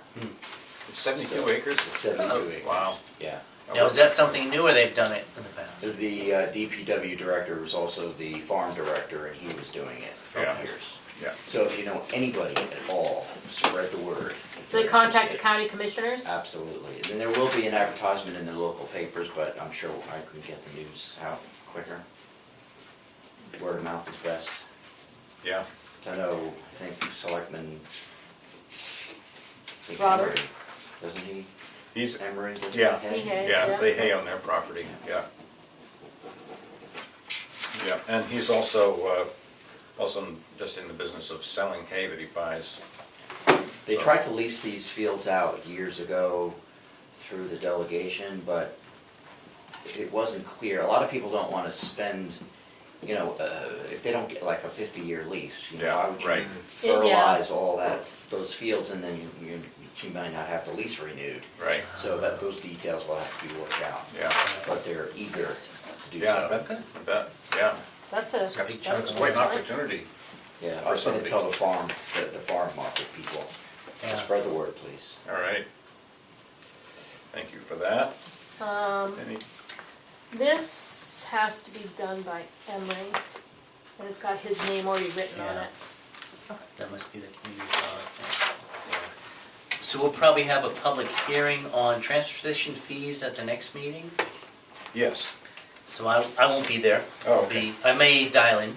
It's 72 So, acres? It's 72 acres. Wow. Yeah. Now, is that something new, or they've done it in the past? The DPW director was also the farm director, and he was doing it for Yeah. years. Yeah. So if you know anybody at all, spread the word. if So they you're contact the interested. county commissioners? Absolutely. And there will be an advertisement in the local papers, but I'm sure I can get the news out quicker. Word of mouth is best. Yeah. I know, I think Selectmen, Robert? Emery, doesn't he? He's, Emery, doesn't Yeah. he? He has, yeah, they hay on their property, yeah. Yeah, and he's also just in the business of selling hay that he buys. They tried to lease these fields out years ago through the delegation, but it wasn't clear. A lot of people don't want to spend, if they don't get like a 50-year lease, Yeah, why would you right. fertilize all those fields and then you might not have the lease renewed. Right. So that those details will have to be worked out. Yeah. But they're eager to do Yeah, so. I bet, yeah. That's a, That's that's a quite good an point. opportunity. Yeah, For I was gonna somebody. tell the farm market people, Yeah. spread the word, please. All right. Thank you for that. Any, This has to be done by Emery, and it's got his name already written on Yeah. it. That must be the community power. So we'll probably have a public hearing on transfer station fees at the next meeting? yes. So I won't be there. Oh, I'll okay. I may dial in.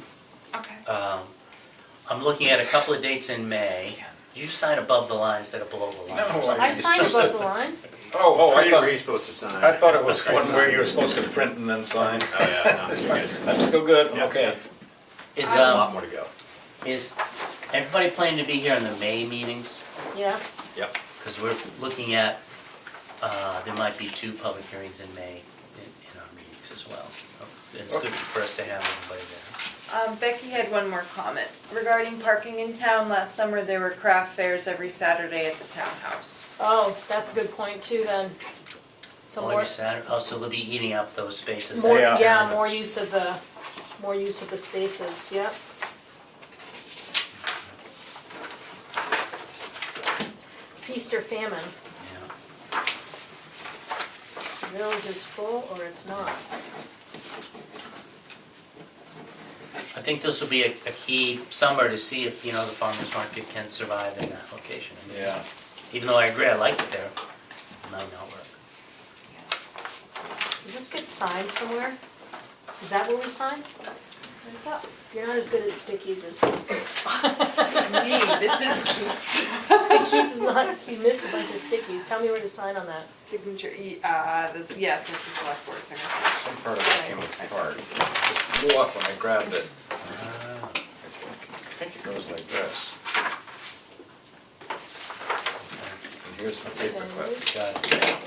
Okay. I'm looking at a couple of dates in May. Do you sign above the line instead of below the line? No, I signed above the line. Oh, I Where thought, are you supposed to sign? I thought it was one where you were supposed to print and then sign. Oh, yeah, no, you're good. I'm still good, Yeah. okay. Is, A lot more to go. is everybody planning to be here in the May meetings? Yes. Yep. Because we're looking at, there might be 2 public hearings in May in our meetings as well. It's good for us to have everybody there. Becky had one more comment. Regarding parking in town, last summer there were craft fairs every Saturday at the townhouse. Oh, that's a good point too then. So Only more, Saturday, oh, so they'll be eating up those spaces. more, Yeah. yeah, more use of the spaces, yep. Feast or famine, Yeah. village is full or it's not. think this will be a key summer to see if, the farmer's market can survive in that location. I mean, Yeah. Even though I agree, I like it there, it might not work. Does this get signed somewhere? Is that where we sign? You're not as good at stickies as Keats is. Me, this is Keats. Keats is not, you missed a bunch of stickies. Tell me where to sign on that. Signature, yes, that's the select board signature. Some part of it came apart. It just blew up when I grabbed it. Ah. I think it goes like this. And here's the paper clip. Got it.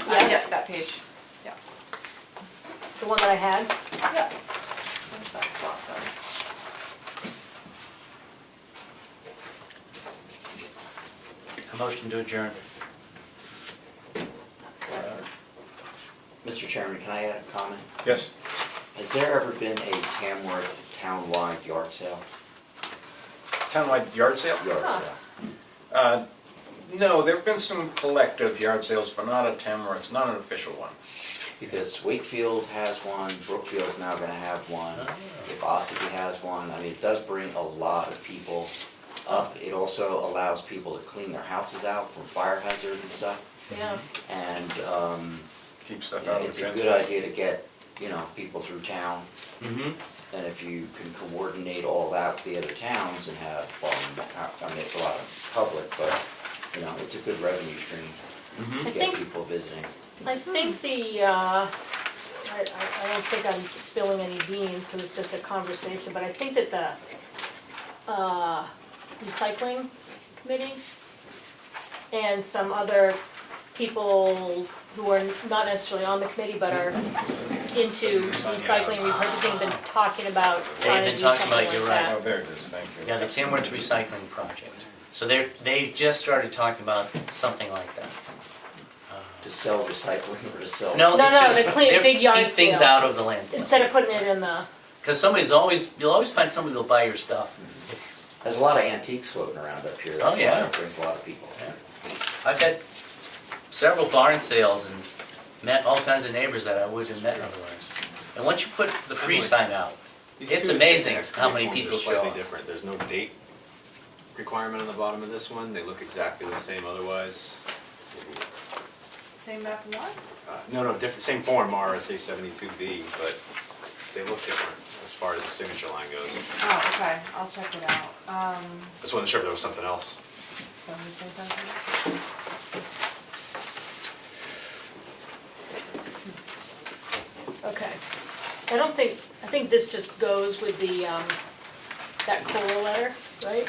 Yes. Yes, that page. Yeah. The one that I had? Yeah. There's that slot, sorry. A motion to adjourn. Mr. Chairman, can I add a comment? Yes. Has there ever been a Tamworth town-wide yard sale? Townwide yard sale? Yard Huh. sale? No, there've been some collective yard sales, but not at Tamworth, not an official one. Because Wakefield has one, Brookfield's now gonna have one, if Ossipee has one, I mean, it does bring a lot of people up. It also allows people to clean their houses out from fire hazard and stuff, Yeah. and, Keep stuff you know, out of it's the a good transfer. idea to get, people through town. Mm-hmm. And if you can coordinate all that with the other towns and have, I mean, it's a lot of public, but, it's a good revenue stream Mm-hmm. to I get think- people visiting. I think I don't think I'm spilling any beans because it's just a conversation, but I think that the recycling committee and some other people who are not necessarily on the committee but are into recycling, repurposing, have been talking about trying to been do talking something about, like you're right. that. Oh, there it is, thank you. Yeah, the Tamworth Recycling Project. So they've just started talking about something like that. To sell recycling or to sell. No, No, it's no, just, to clean- they're big yard keep things sale. out of the landfill. Instead of putting it in the, Because you'll always find somebody who'll buy your stuff. There's a lot of antiques floating around up here, Oh, that's why yeah. it brings a lot of people. Yeah. I've had several barn sales and met all kinds of neighbors that I wouldn't have met otherwise. And once you put the free sign out, These it's two amazing excavating how many forms are people show Slightly up. different, there's no date requirement on the bottom of this one, they look exactly the same otherwise. Same map and lot? No, different, same form, RSA 72B, but they look different as far as the signature line goes. Oh, okay, I'll check it out. Just wasn't sure if there was something else. Let me say something. okay. I think this just goes with the, that Cora letter, right?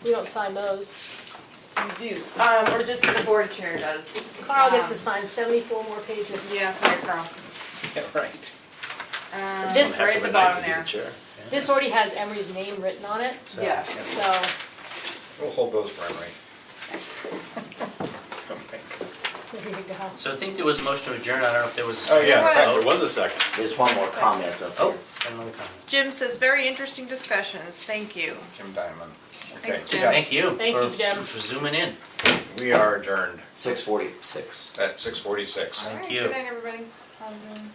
We don't sign those. You do, or just the board chair does. Carl gets to sign 74 more pages. Yeah, sorry, Carl. Yeah, right. This- Right at the bottom there. This already has Emery's name written on it, So, Yeah. so, We'll hold those for Emery. there you go. So I think there was a motion to adjourn. I don't know if there was a Oh, second. yeah, There There was a second. There's one more comment up Oh, here. got another comment. Jim says, very interesting discussions, thank you. Jim Diamond. Thanks, Okay, Jim. Thank you. Thank you, Jim. For zooming in. we are adjourned 6:46. at 6:46. Thank All right, you. good night, everybody. On Zoom.